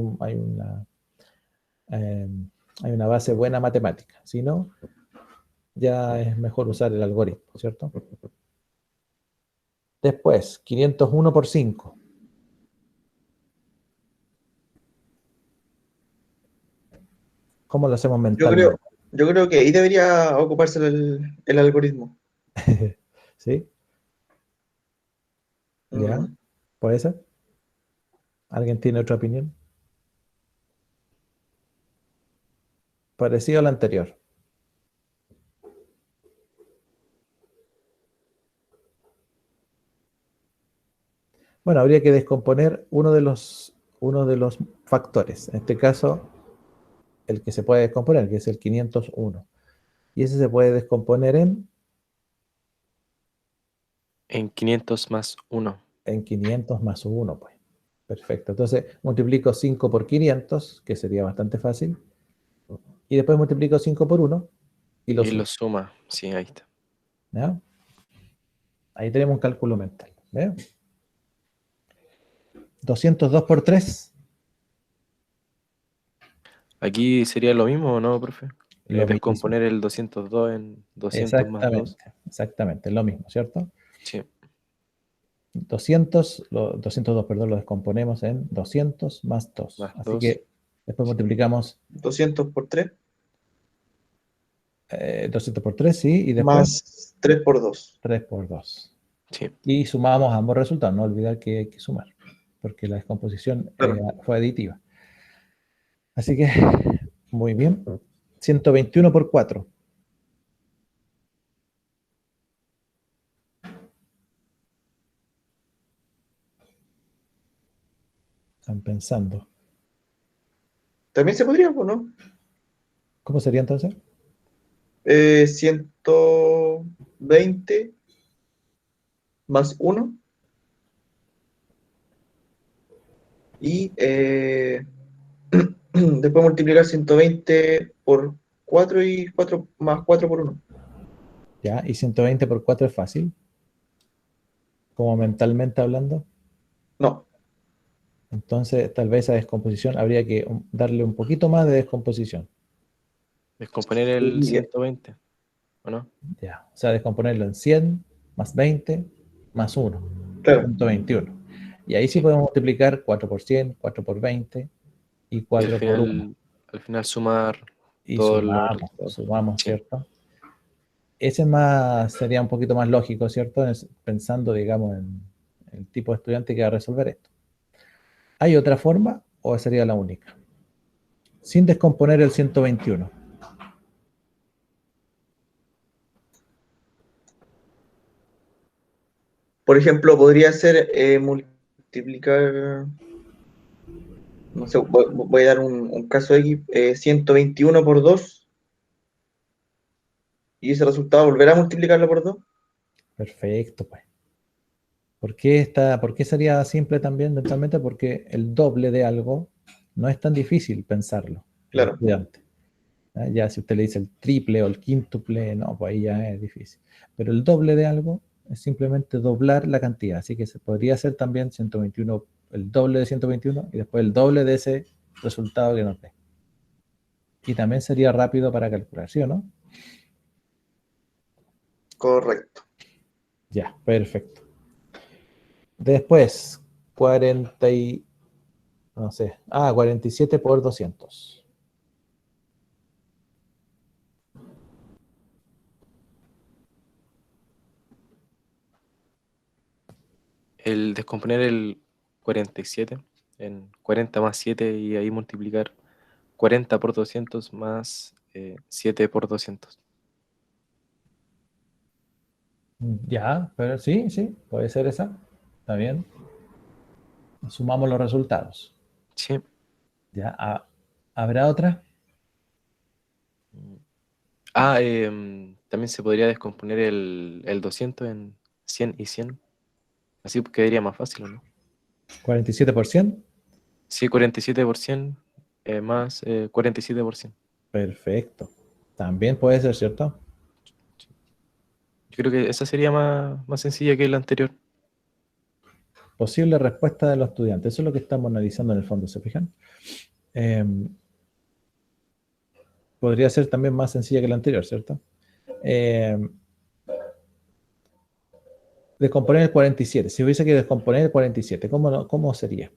hay una base buena matemática. Si no, ya es mejor usar el algoritmo, ¿cierto? Después, 501 por 5. ¿Cómo lo hacemos yo creo, mentalmente? yo creo que ahí debería ocuparse el algoritmo. ¿Sí? ¿Ya? Mm, ¿Puede ser? ¿Alguien tiene otra opinión? Parecido al anterior. Bueno, habría que descomponer uno de los factores. En este caso, el que se puede descomponer, que es el 501. Y ese se puede descomponer En 500 más 1. en 500 más 1, pues. Perfecto. Entonces, multiplico 5 por 500, que sería bastante fácil. Y después multiplico 5 por 1 y lo Y lo sumo. suma. Sí, ahí está. ¿Ya? Ahí tenemos un cálculo mental. ¿Ve? 202 por 3, Aquí sería lo mismo, ¿no, profe? lo mismo. Descomponer el 202 en 200 más 2. Exactamente, exactamente, lo mismo, ¿cierto? Sí. 202, perdón, lo descomponemos en 200 más 2. Más Así 2. que después multiplicamos 200 por 3 200 por 3, sí, y después más 3 por 2. 3 por 2. Sí. Y sumamos ambos resultados, no olvidar que hay que sumar, porque la descomposición Claro. fue aditiva. Así que, muy bien. 121 por 4. Están pensando. También se podría, pues, ¿no? ¿Cómo sería entonces? 120 más 1 y después multiplicar 120 por 4 y 4 más 4 por 1. Ya, y 120 por 4 es fácil, como mentalmente hablando. No, Entonces, tal vez a descomposición habría que darle un poquito más de descomposición. Descomponer el 120. ¿O no? Ya, o sea, descomponerlo en 100 más 20 más 1, claro. 121. Y ahí sí podemos multiplicar 4 por 100, 4 por 20 y Y 4 por 1. al final sumar Y todos los sumamos, resultados. sumamos, Sí. ¿cierto? Ese más sería un poquito más lógico, ¿cierto? Pensando, digamos, en el tipo de estudiante que va a resolver esto. ¿Hay otra forma o sería la única? Sin descomponer el 121. Por ejemplo, podría ser multiplicar, no sé, voy a dar un caso X, 121 por 2 y ese resultado volverá a multiplicarlo por 2. Perfecto, pues. ¿Por qué sería simple también mentalmente? Porque el doble de algo no es tan difícil pensarlo, el Claro, estudiante. Ya si usted le dice el triple o el quíntuple, no, pues ahí ya es difícil. Pero el doble de algo es simplemente doblar la cantidad. Así que se podría hacer también 121, el doble de 121 y después el doble de ese resultado que nos dé. Y también sería rápido para calcular, ¿sí o no? correcto. Ya, perfecto. Después, 47 por 200. El descomponer el 47 en 40 más 7 y ahí multiplicar 40 por 200 más 7 por 200. Ya, pero sí, puede ser esa. Está bien. Sumamos los resultados. Sí. Ya, ¿habrá otra? También se podría descomponer el 200 en 100 y 100. Así quedaría más fácil, ¿o no? 47%. Sí, 47 por 100 más 47 por 100. Perfecto. También puede ser, ¿cierto? Yo creo que esa sería más sencilla que la anterior. Posible respuesta de los estudiantes. Eso es lo que estamos analizando en el fondo, ¿se fijan? Podría ser también más sencilla que la anterior, ¿cierto? Descomponer el 47. Si hubiese que descomponer el 47, ¿cómo sería?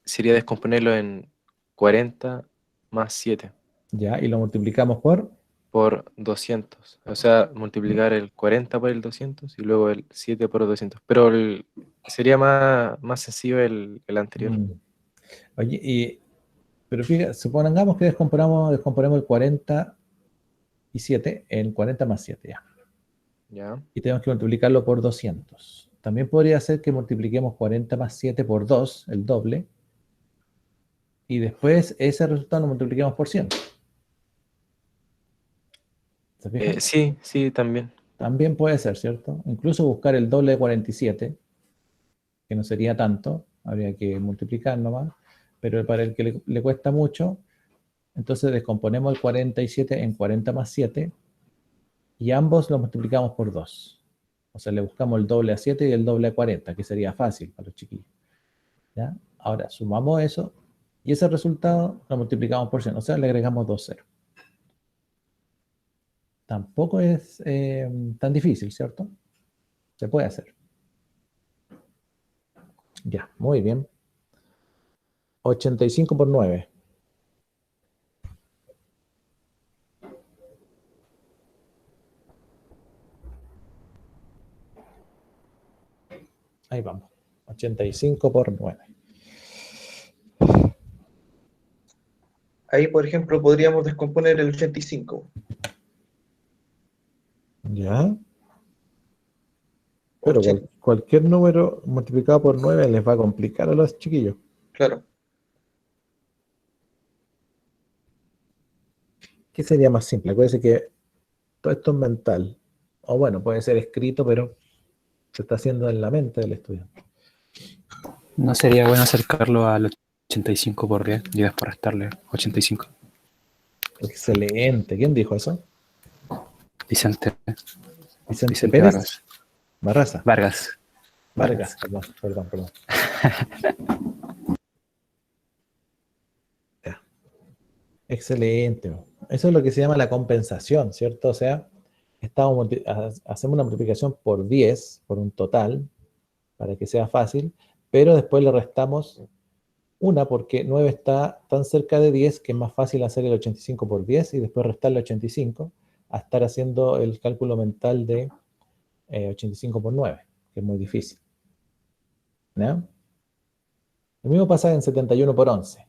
Sería descomponerlo en 40 más 7 Ya, y lo multiplicamos por 200. O sea, multiplicar el 40 por el 200 y luego el 7 por 200. Pero sería más sencillo el anterior. Oye, pero fíjate, supongamos que descomponemos el 47 en 40 más 7, ya. ¿Ya? Y tenemos que multiplicarlo por 200. También podría ser que multipliquemos 40 más 7 por 2, el doble, y después ese resultado lo multipliquemos por 100. ¿Se fijan? Sí, también. También puede ser, ¿cierto? Incluso buscar el doble de 47, que no sería tanto, habría que multiplicar nomás, pero para el que le cuesta mucho, entonces descomponemos el 47 en 40 más 7 y ambos los multiplicamos por 2. O sea, le buscamos el doble a 7 y el doble a 40, que sería fácil para los chiquillos. ¿Ya? Ahora, sumamos eso y ese resultado lo multiplicamos por 100, o sea, le agregamos 2 ceros. Tampoco es tan difícil, ¿cierto? Se puede hacer. Ya, muy bien. 85 por 9. Ahí vamos. 85 por 9. Ahí, por ejemplo, podríamos descomponer el 85. ¿Ya? Pero 80, cualquier número multiplicado por 9 les va a complicar a los chiquillos. claro. ¿Qué sería más simple? Acuérdense que todo esto es mental. O bueno, puede ser escrito, pero se está haciendo en la mente del estudiante. ¿No sería bueno acercarlo al 85 por 10 y después restarle 85? Excelente. ¿Quién dijo eso? Vicente Vicente Pérez. Vargas. Barraza. Vargas. Perdón. Ya. Excelente. Eso es lo que se llama la compensación, ¿cierto? O sea, hacemos una multiplicación por 10, por un total, para que sea fácil, pero después le restamos una porque 9 está tan cerca de 10 que es más fácil hacer el 85 por 10 y después restarle 85 a estar haciendo el cálculo mental de 85 por 9, que es muy difícil. ¿Ya? Lo mismo pasa en 71 por 11.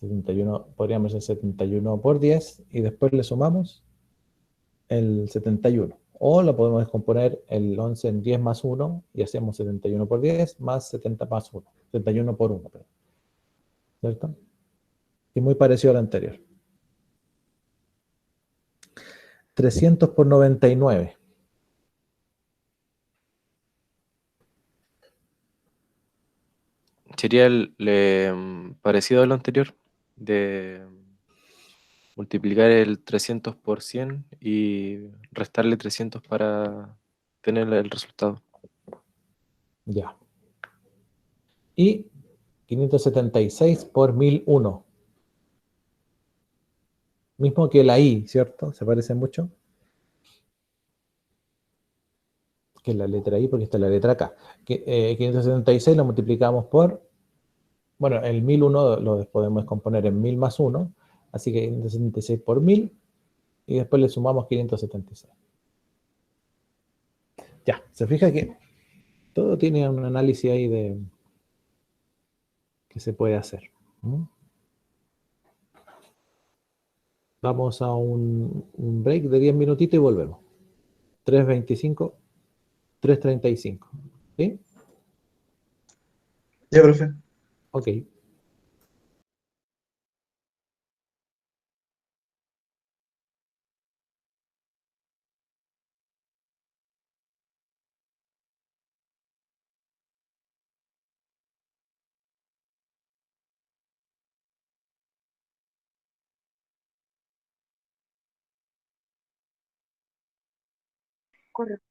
71, podríamos hacer 71 por 10 y después le sumamos el 71. O lo podemos descomponer el 11 en 10 más 1 y hacemos 71 por 10 más 70 más 1. 71 por 1, perdón. ¿Cierto? Y muy parecido al anterior. 300 por 99. Sería parecido a lo anterior, de multiplicar el 300 por 100 y restarle 300 para tener el resultado. Ya. Y 576 por 1001. Mismo que la I, ¿cierto? Se parece mucho. Que la letra I, porque está la letra K. 576 lo multiplicamos por, bueno, el 1001 lo podemos descomponer en 1000 más 1, así que 576 por 1000, y después le sumamos 576. Ya, se fija que todo tiene un análisis ahí que se puede hacer. Vamos a un break de 10 minutitos y volvemos. 3:25, 3:35. ¿Sí? Ya, profe. Ok. Correcto.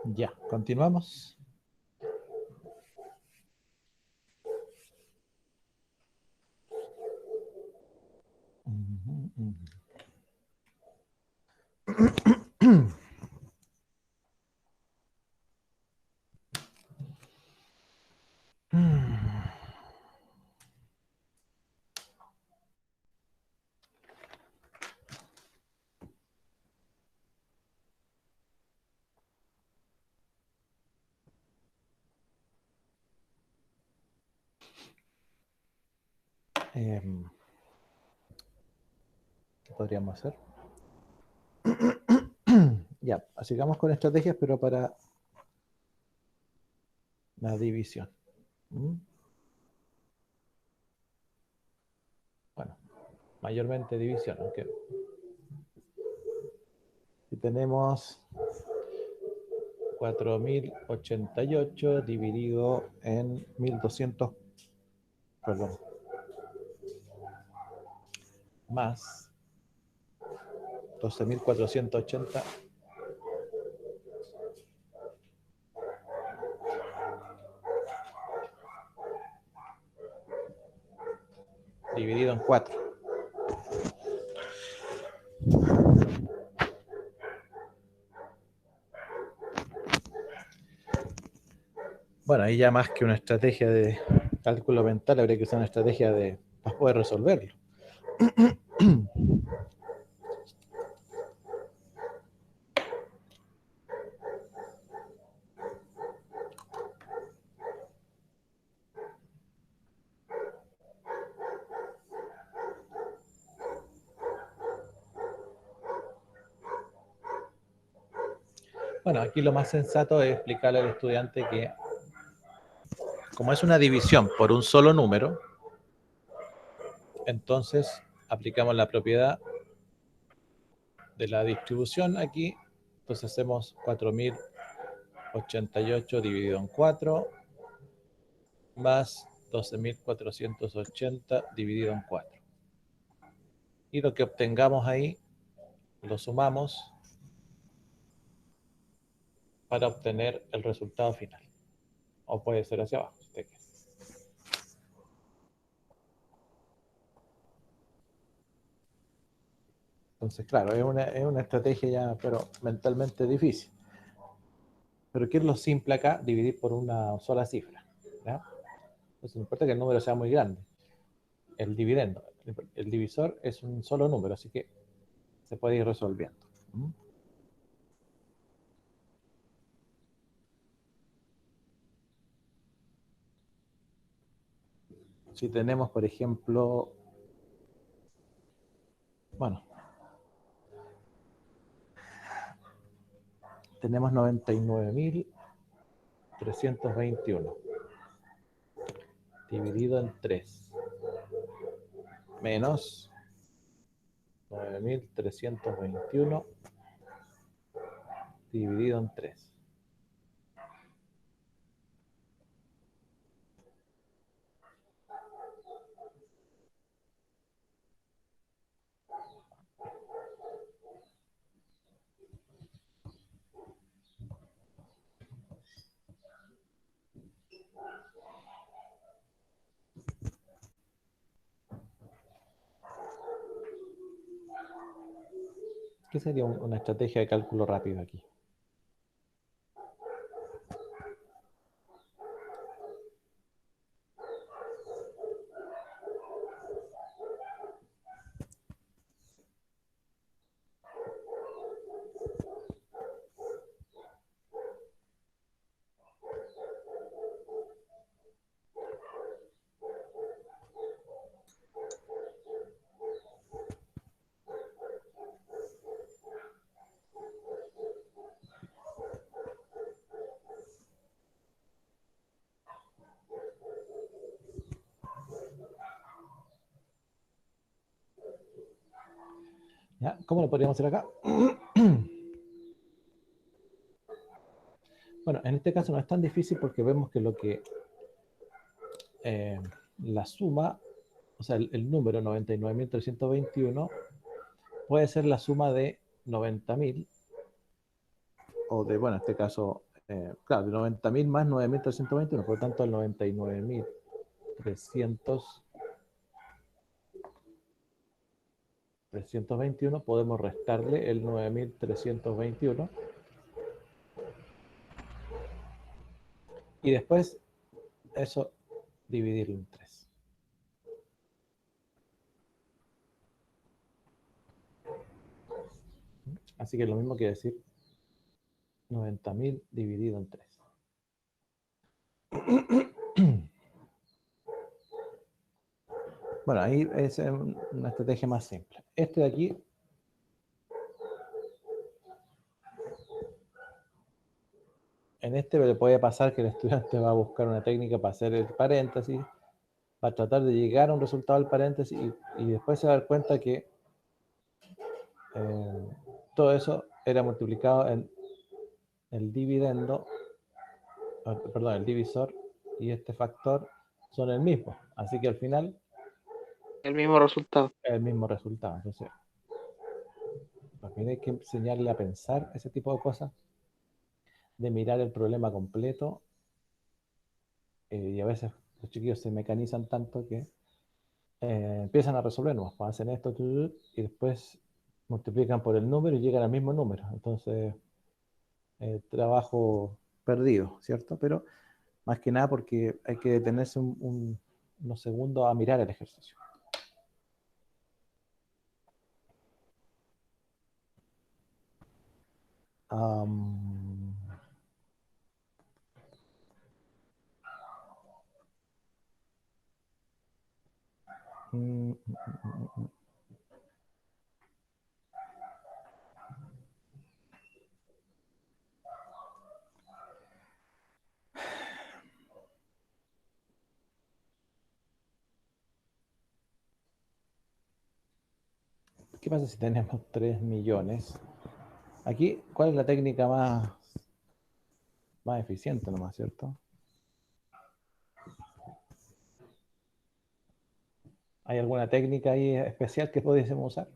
Ya, continuamos. Ujú, ujú. Em, ¿Qué podríamos hacer? Ya, sigamos con estrategias, pero para la división. ¿Mm? Bueno, mayormente división, aunque si tenemos 4088 dividido en 1200, perdón, más 12480 dividido en 4. Bueno, ahí ya más que una estrategia de cálculo mental, habría que usar una estrategia de para poder resolverlo. Bueno, aquí lo más sensato es explicarle al estudiante que, como es una división por un solo número, entonces aplicamos la propiedad de la distribución aquí. Entonces hacemos 4088 dividido en 4 más 12480 dividido en 4. Y lo que obtengamos ahí lo sumamos para obtener el resultado final. O puede ser hacia abajo. Entonces, claro, es una estrategia ya, pero mentalmente difícil. Pero ¿qué es lo simple acá? Dividir por una sola cifra. ¿Ya? Entonces, no importa que el número sea muy grande. El dividendo, el divisor es un solo número, así que se puede ir resolviendo. ¿Mm? Si tenemos, por ejemplo, bueno, tenemos 99.321 dividido en 3 menos 9.321 dividido en 3. ¿Qué sería una estrategia de cálculo rápido aquí? ¿Ya? ¿Cómo lo podríamos hacer acá? Bueno, en este caso no es tan difícil porque vemos que lo que la suma, o sea, el número 99.321 puede ser la suma de 90.000 o de, bueno, en este caso Claro, de 90.000 más 9.321, por lo tanto el 99.321 podemos restarle el 9.321 y después eso dividirlo en 3. Así que es lo mismo que decir 90.000 dividido en 3. Bueno, ahí es una estrategia más simple. Este de aquí, en este le puede pasar que el estudiante va a buscar una técnica para hacer el paréntesis, va a tratar de llegar a un resultado del paréntesis y después se va a dar cuenta que todo eso era multiplicado en el dividendo, perdón, el divisor y este factor son el mismo. Así que al final El mismo resultado. es el mismo resultado. Entonces, también hay que enseñarle a pensar ese tipo de cosas, de mirar el problema completo, y a veces los chiquillos se mecanizan tanto que empiezan a resolver, ¿no? Pues hacen esto y después multiplican por el número y llegan al mismo número. Entonces, trabajo perdido, ¿cierto? Pero más que nada porque hay que detenerse unos segundos a mirar el ejercicio. Um, mm, mm, mm, mm. ¿Qué pasa si tenemos 3 millones? Aquí, ¿cuál es la técnica más eficiente nomás, cierto? ¿Hay alguna técnica ahí especial que pudiésemos usar?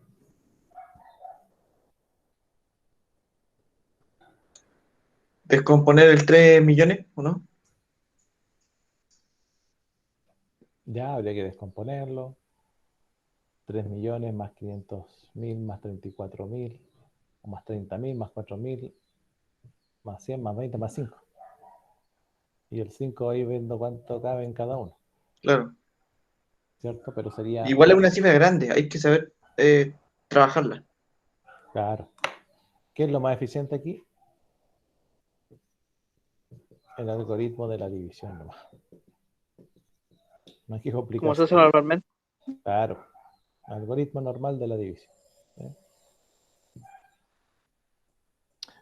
Descomponer el 3 millones, ¿o no? Ya habría que descomponerlo. 3 millones más 500.000 más 34.000, o más 30.000 más 4.000, más 100 más 20 más 5. Y el 5 ahí viendo cuánto cabe en cada uno, Claro. ¿cierto? Pero sería, Igual es una cifra grande, hay que saber trabajarla. claro. ¿Qué es lo más eficiente aquí? El algoritmo de la división nomás. No hay que Como se complicarse. hace normalmente. Claro. Algoritmo normal de la división. ¿Sí?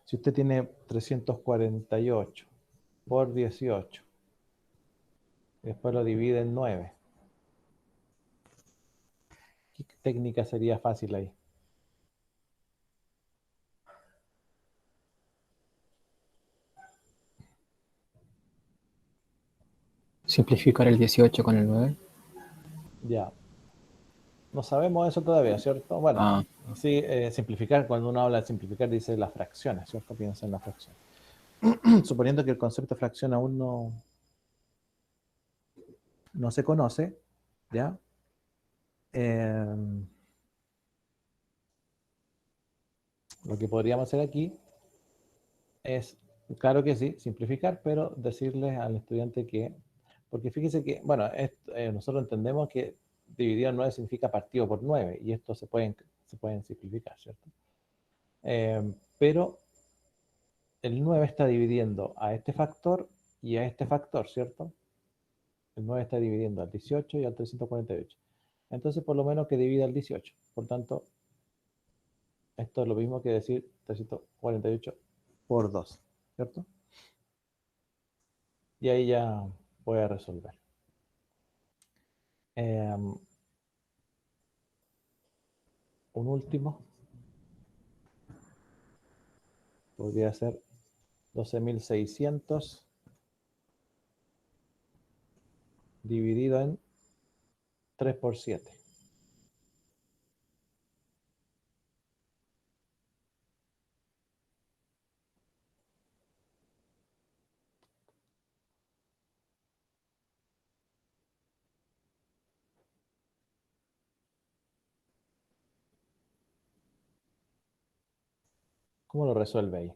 Si usted tiene 348 por 18, después lo divide en 9, ¿qué técnica sería fácil ahí? Simplificar el 18 con el 9. Ya. No sabemos eso todavía, ¿cierto? Bueno, Ah, sí, simplificar, cuando uno habla de simplificar, dice las fracciones, ¿cierto? Piensa en las fracciones. Suponiendo que el concepto de fracción aún no se conoce, ¿ya? Lo que podríamos hacer aquí es, claro que sí, simplificar, pero decirle al estudiante que, porque fíjese que, bueno, nosotros entendemos que dividido en 9 significa partido por 9, y esto se pueden simplificar, ¿cierto? Pero el 9 está dividiendo a este factor y a este factor, ¿cierto? El 9 está dividiendo al 18 y al 348. Entonces, por lo menos que divida al 18. Por tanto, esto es lo mismo que decir 348 por 2, ¿cierto? Y ahí ya voy a resolver. Un último podría ser 12.600 dividido en 3 por 7. ¿Cómo lo resuelve ahí?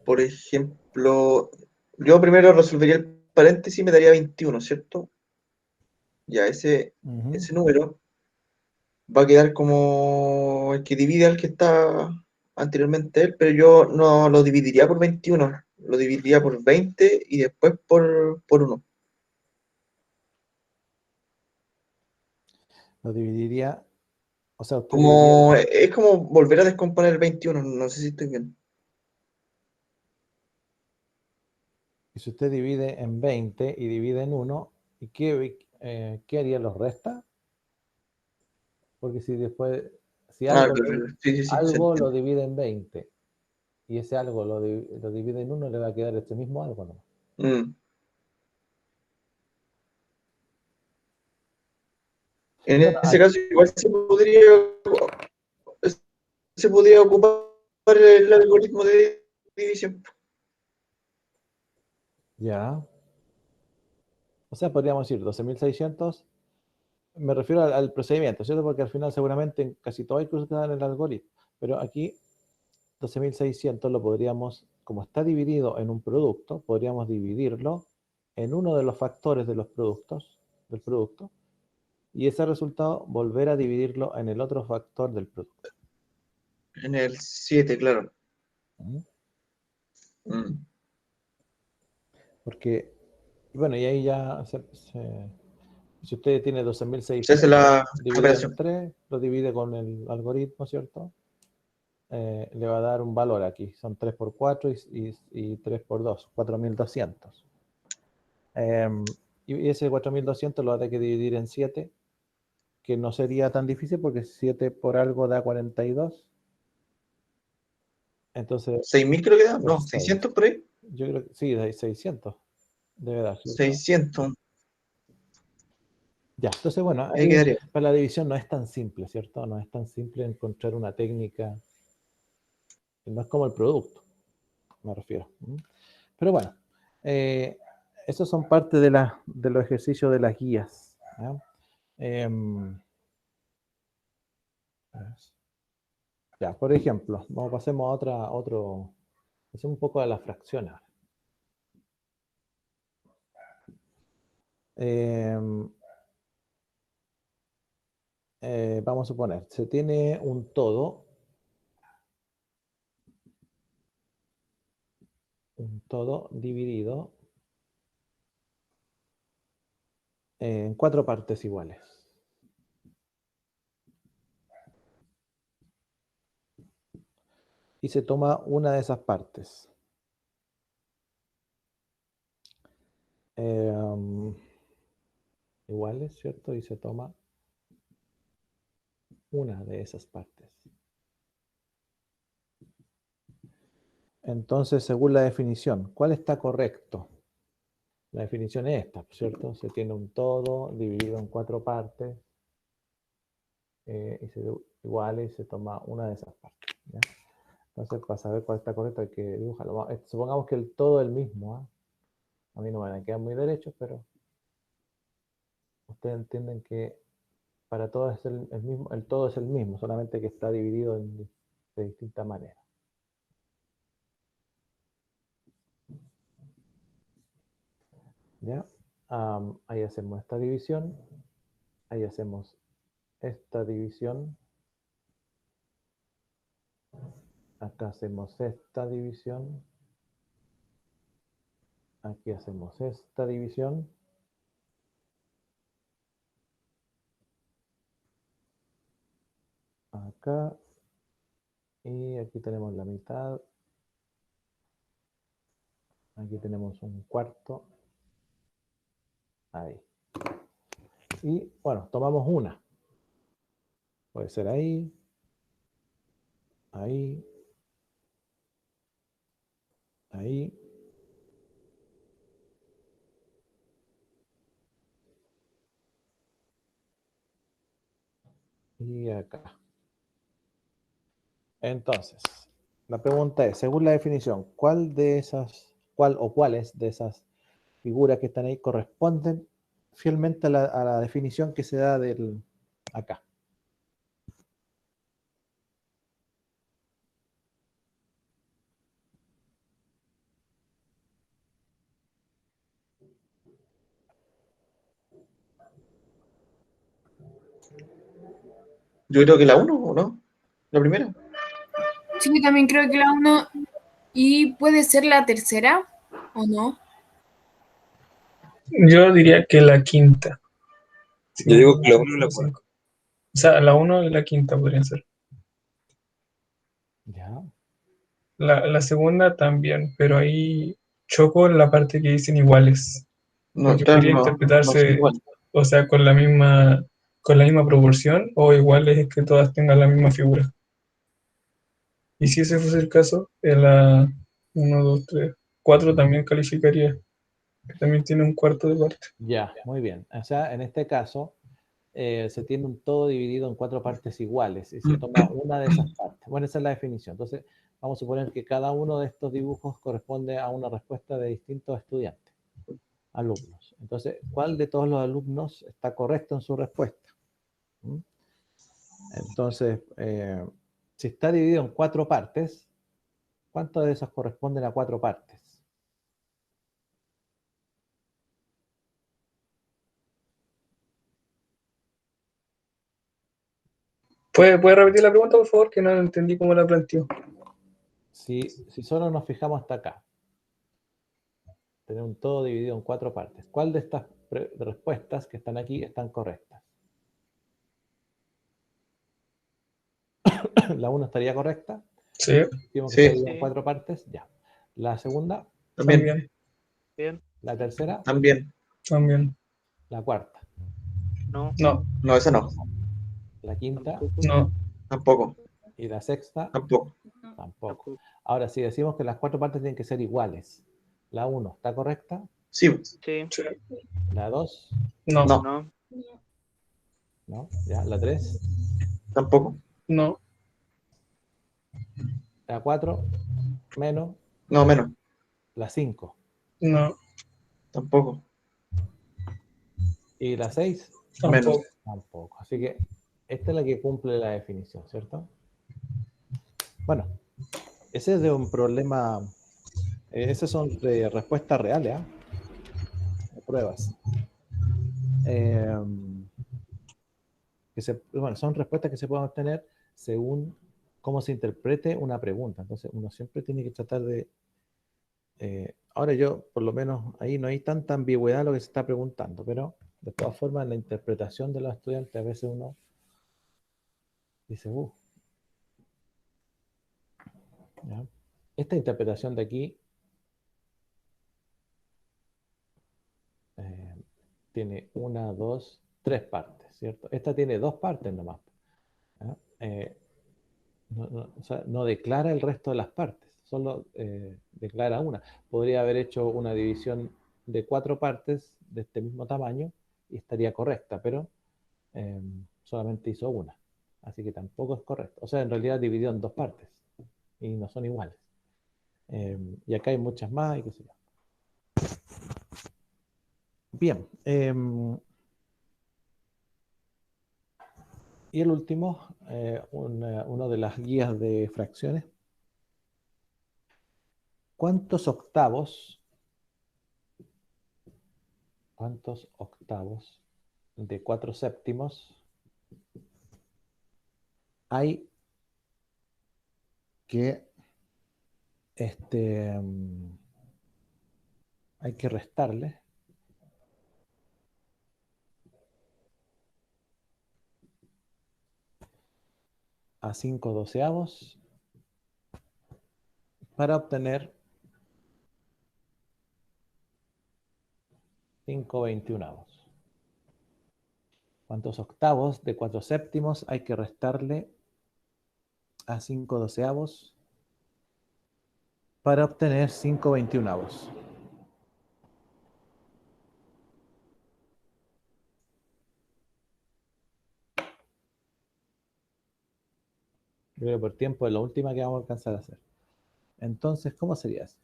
Por ejemplo, yo primero resolvería el paréntesis y me daría 21, ¿cierto? Ya, Ujú. ese número va a quedar como el que divide al que está anteriormente él, pero yo no lo dividiría por 21, lo dividiría por 20 y después por 1. Lo dividiría, o sea, usted dividiría, Como, es como volver a descomponer el 21, no sé si estoy bien. y si usted divide en 20 y divide en 1, ¿y qué haría? ¿Los resta? Porque si después, si Ah, algo, claro, sí, sí, sí, se algo lo entiende. divide en 20 y ese algo lo divide en 1, le va a quedar este mismo algo, ¿no? Mm. En Bueno, ese caso, igual se podría ocupar el algoritmo de división. ya. O sea, podríamos decir 12.600. Me refiero al procedimiento, ¿cierto? Porque al final seguramente en casi todo hay que usar el algoritmo. Pero aquí 12.600 lo podríamos, como está dividido en un producto, podríamos dividirlo en uno de los factores de los productos, del producto, y ese resultado volver a dividirlo en el otro factor del producto. En el 7, claro. ¿Mm? Mm. Porque, bueno, y ahí ya, si usted tiene Se hace 12.600 la dividido en operación. 3, lo divide con el algoritmo, ¿cierto? Le va a dar un valor aquí. Son 3 por 4 y 3 por 2, 4.200. Y ese 4.200 lo va a tener que dividir en 7, que no sería tan difícil porque 7 por algo da 42. Entonces, 6.000 creo que da, por no, 6. 600 por ahí. Yo creo que sí, de 600 debe dar, ¿cierto? 600, Ya, entonces, bueno, ahí ahí quedaría. para la división no es tan simple, ¿cierto? No es tan simple encontrar una técnica, no es como el producto, me refiero. ¿Mm? Pero bueno, eh, esos son parte de los ejercicios de las guías. ¿Ya? Em, ya, por ejemplo, pasemos a pasemos un poco a las fracciones. Em, vamos a suponer, se tiene un todo dividido en 4 partes iguales. Y se toma una de esas partes. Em, iguales, ¿cierto? Y se toma una de esas partes. Entonces, según la definición, ¿cuál está correcto? La definición es esta, ¿cierto? Se tiene un todo dividido en 4 partes iguales y se toma una de esas partes. ¿Ya? Entonces, para saber cuál está correcto hay que dibujarlo. Supongamos que el todo es el mismo. ¿Ah? A mí no me van a quedar muy derechos, pero ustedes entienden que para todos es el mismo, el todo es el mismo, solamente que está dividido de distinta manera. ¿Ya? Ahí hacemos esta división, ahí hacemos esta división, acá hacemos esta división, aquí hacemos esta división, acá, y aquí tenemos la mitad, aquí tenemos un cuarto, ahí. Y bueno, tomamos una, puede ser ahí, ahí, ahí, y acá. Entonces, la pregunta es, según la definición, ¿cuál o cuáles de esas figuras que están ahí corresponden fielmente a la definición que se da acá. Yo creo que la 1, ¿o no? La primera. Sí, yo también creo que la 1 y puede ser la tercera, ¿o no? Yo diría que la quinta. Yo digo que la 1 y la 4. 5. O sea, la 1 y la quinta podrían ser. Ya. La segunda también, pero ahí choco en la parte que dicen iguales. No, Porque claro, podría no son interpretarse, igual. o sea, con la misma proporción, o iguales es que todas tengan la misma figura. Y si ese fuese el caso, la 1, 2, 3, 4 también calificaría, que también tiene un cuarto de parte. Ya, muy bien. O sea, en este caso se tiene un todo dividido en 4 partes iguales y se toma una de esas partes. Bueno, esa es la definición. Entonces, vamos a suponer que cada uno de estos dibujos corresponde a una respuesta de distintos estudiantes, alumnos. Entonces, ¿cuál de todos los alumnos está correcto en su respuesta? ¿Mm? Entonces, si está dividido en 4 partes, ¿cuántos de esos corresponden a 4 partes? ¿Puede repetir la pregunta, por favor? Que no entendí cómo la planteó. Si solo nos fijamos hasta acá, tener un todo dividido en 4 partes, ¿cuál de estas respuestas que están aquí están correctas? La 1 estaría correcta. Sí, Dijimos que Sí. está dividida en Sí. 4 partes, ya. La segunda, También, también, Bien, la tercera, también. también. la cuarta, no, No, No, esa no. la quinta tampoco, no, Tampoco. y la sexta Tampoco. tampoco. tampoco. Ahora, si decimos que las 4 partes tienen que ser iguales, la 1 está correcta, Sí. Sí, sí, la 2, no, No. no, ¿no? Ya, la 3, Tampoco. no, la 4, menos, No, menos. la 5 no, Tampoco. y la 6 Menos. tampoco. tampoco. Así que esta es la que cumple la definición, ¿cierto? Bueno, ese es de un problema, esas son de respuestas reales, ¿ah? De pruebas. Bueno, son respuestas que se pueden obtener según cómo se interprete una pregunta. Entonces, uno siempre tiene que tratar de... ahora yo, por lo menos, ahí no hay tanta ambigüedad en lo que se está preguntando, pero de todas formas, en la interpretación de los estudiantes, a veces uno dice, ¿ya? Esta interpretación de aquí eh, tiene 1, 2, 3 partes, ¿cierto? Esta tiene 2 partes nomás. ¿Ya? O sea, no declara el resto de las partes, solo declara una. Podría haber hecho una división de 4 partes de este mismo tamaño y estaría correcta, pero solamente hizo una. Así que tampoco es correcto. O sea, en realidad dividió en 2 partes y no son iguales. Y acá hay muchas más y qué sé yo. Bien. Y el último, uno de las guías de fracciones. ¿Cuántos octavos de 4 séptimos hay que hay que restarle a 5 doceavos para obtener 5 veintiunavos? ¿Cuántos octavos de 4 séptimos hay que restarle a 5 doceavos para obtener 5 veintiunavos? Yo creo que por tiempo es la última que vamos a alcanzar a hacer. Entonces, ¿cómo sería eso?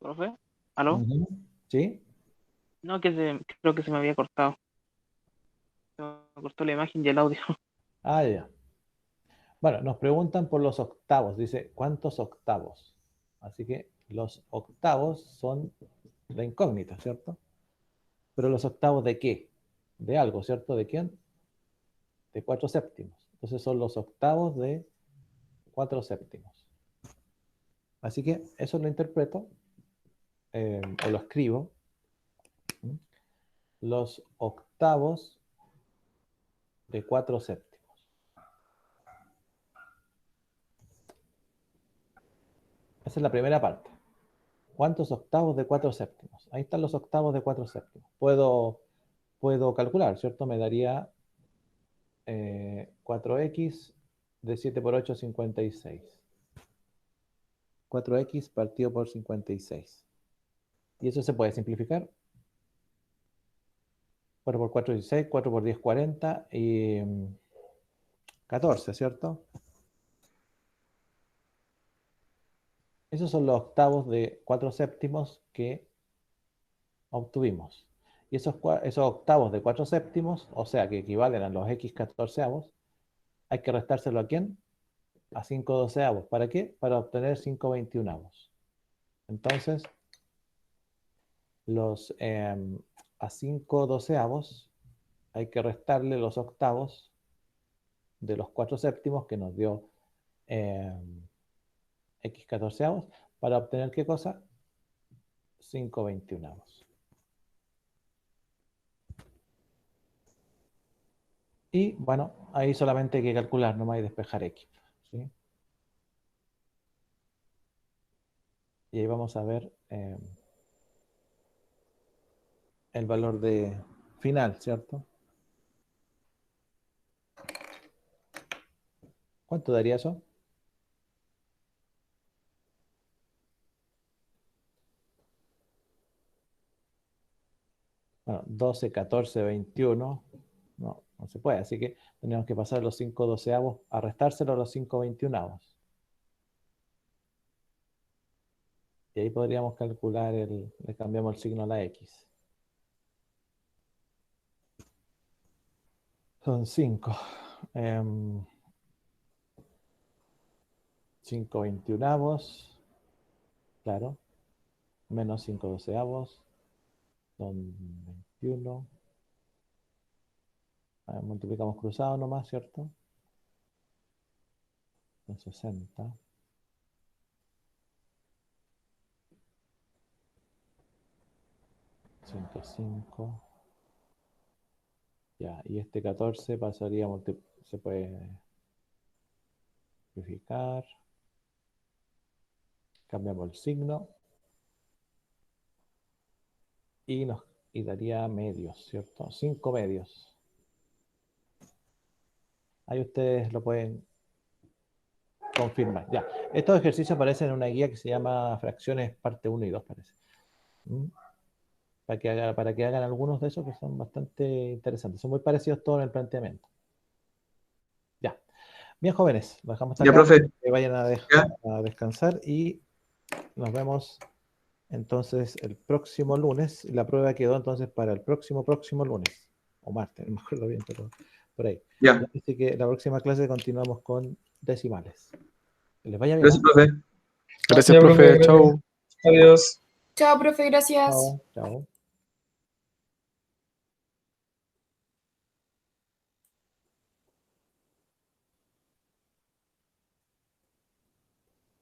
¿Profe? ¿Aló? Ujú. ¿Sí? No, creo que se me había cortado. Se me cortó la imagen y el audio. Ah, ya. Bueno, nos preguntan por los octavos. Dice, ¿cuántos octavos? Así que los octavos son la incógnita, ¿cierto? Pero los octavos ¿de qué? De algo, ¿cierto? ¿De quién? De 4 séptimos. Entonces son los octavos de 4 séptimos. Así que eso lo interpreto o lo escribo. ¿Mm? Los octavos de 4 séptimos. Esa es la primera parte. ¿Cuántos octavos de 4 séptimos? Ahí están los octavos de 4 séptimos. Puedo calcular, ¿cierto? Me daría 4x de 7 por 8, 56. 4x partido por 56. ¿Y eso se puede simplificar? 4 por 4, 16, 4 por 10, 40 y 14, ¿cierto? Esos son los octavos de 4 séptimos que obtuvimos. Y esos octavos de 4 séptimos, o sea, que equivalen a los x catorceavos, hay que restárselo ¿a quién? A 5 doceavos. ¿Para qué? Para obtener 5 veintiunavos. Entonces, a 5 doceavos hay que restarle los octavos de los 4 séptimos que nos dio x catorceavos para obtener ¿qué cosa? 5 veintiunavos. Y bueno, ahí solamente hay que calcular nomás y despejar x. ¿Sí? Y ahí vamos a ver el valor de final, ¿cierto? ¿Cuánto daría eso? Bueno, 12, 14, 21. No se puede. Así que tenemos que pasar los 5 doceavos a restárselo a los 5 veintiunavos. Y ahí podríamos calcular le cambiamos el signo a la x. Son 5. 5 veintiunavos. Claro. Menos 5 doceavos. Son 21. Multiplicamos cruzado nomás, ¿cierto? Son 60. 105. Ya, y este 14 pasaría a se puede simplificar. Cambiamos el signo. Y daría medios, ¿cierto? 5 medios. Ahí ustedes lo pueden confirmar. Ya, estos ejercicios aparecen en una guía que se llama Fracciones parte 1 y 2, parece. Para que hagan algunos de esos que son bastante interesantes. Son muy parecidos todos en el planteamiento. Ya. Bien, jóvenes, lo dejamos hasta Ya, acá. profe. Que vayan a descansar y nos vemos entonces el próximo lunes. La prueba quedó entonces para el próximo lunes. O martes, no me acuerdo bien, pero por ahí. Ya. Así que la próxima clase continuamos con decimales. Que les vaya bien. Gracias, profe. Gracias, Ya, profe. profe, Chau. Adiós. Chao, profe, gracias. Chao. Chao.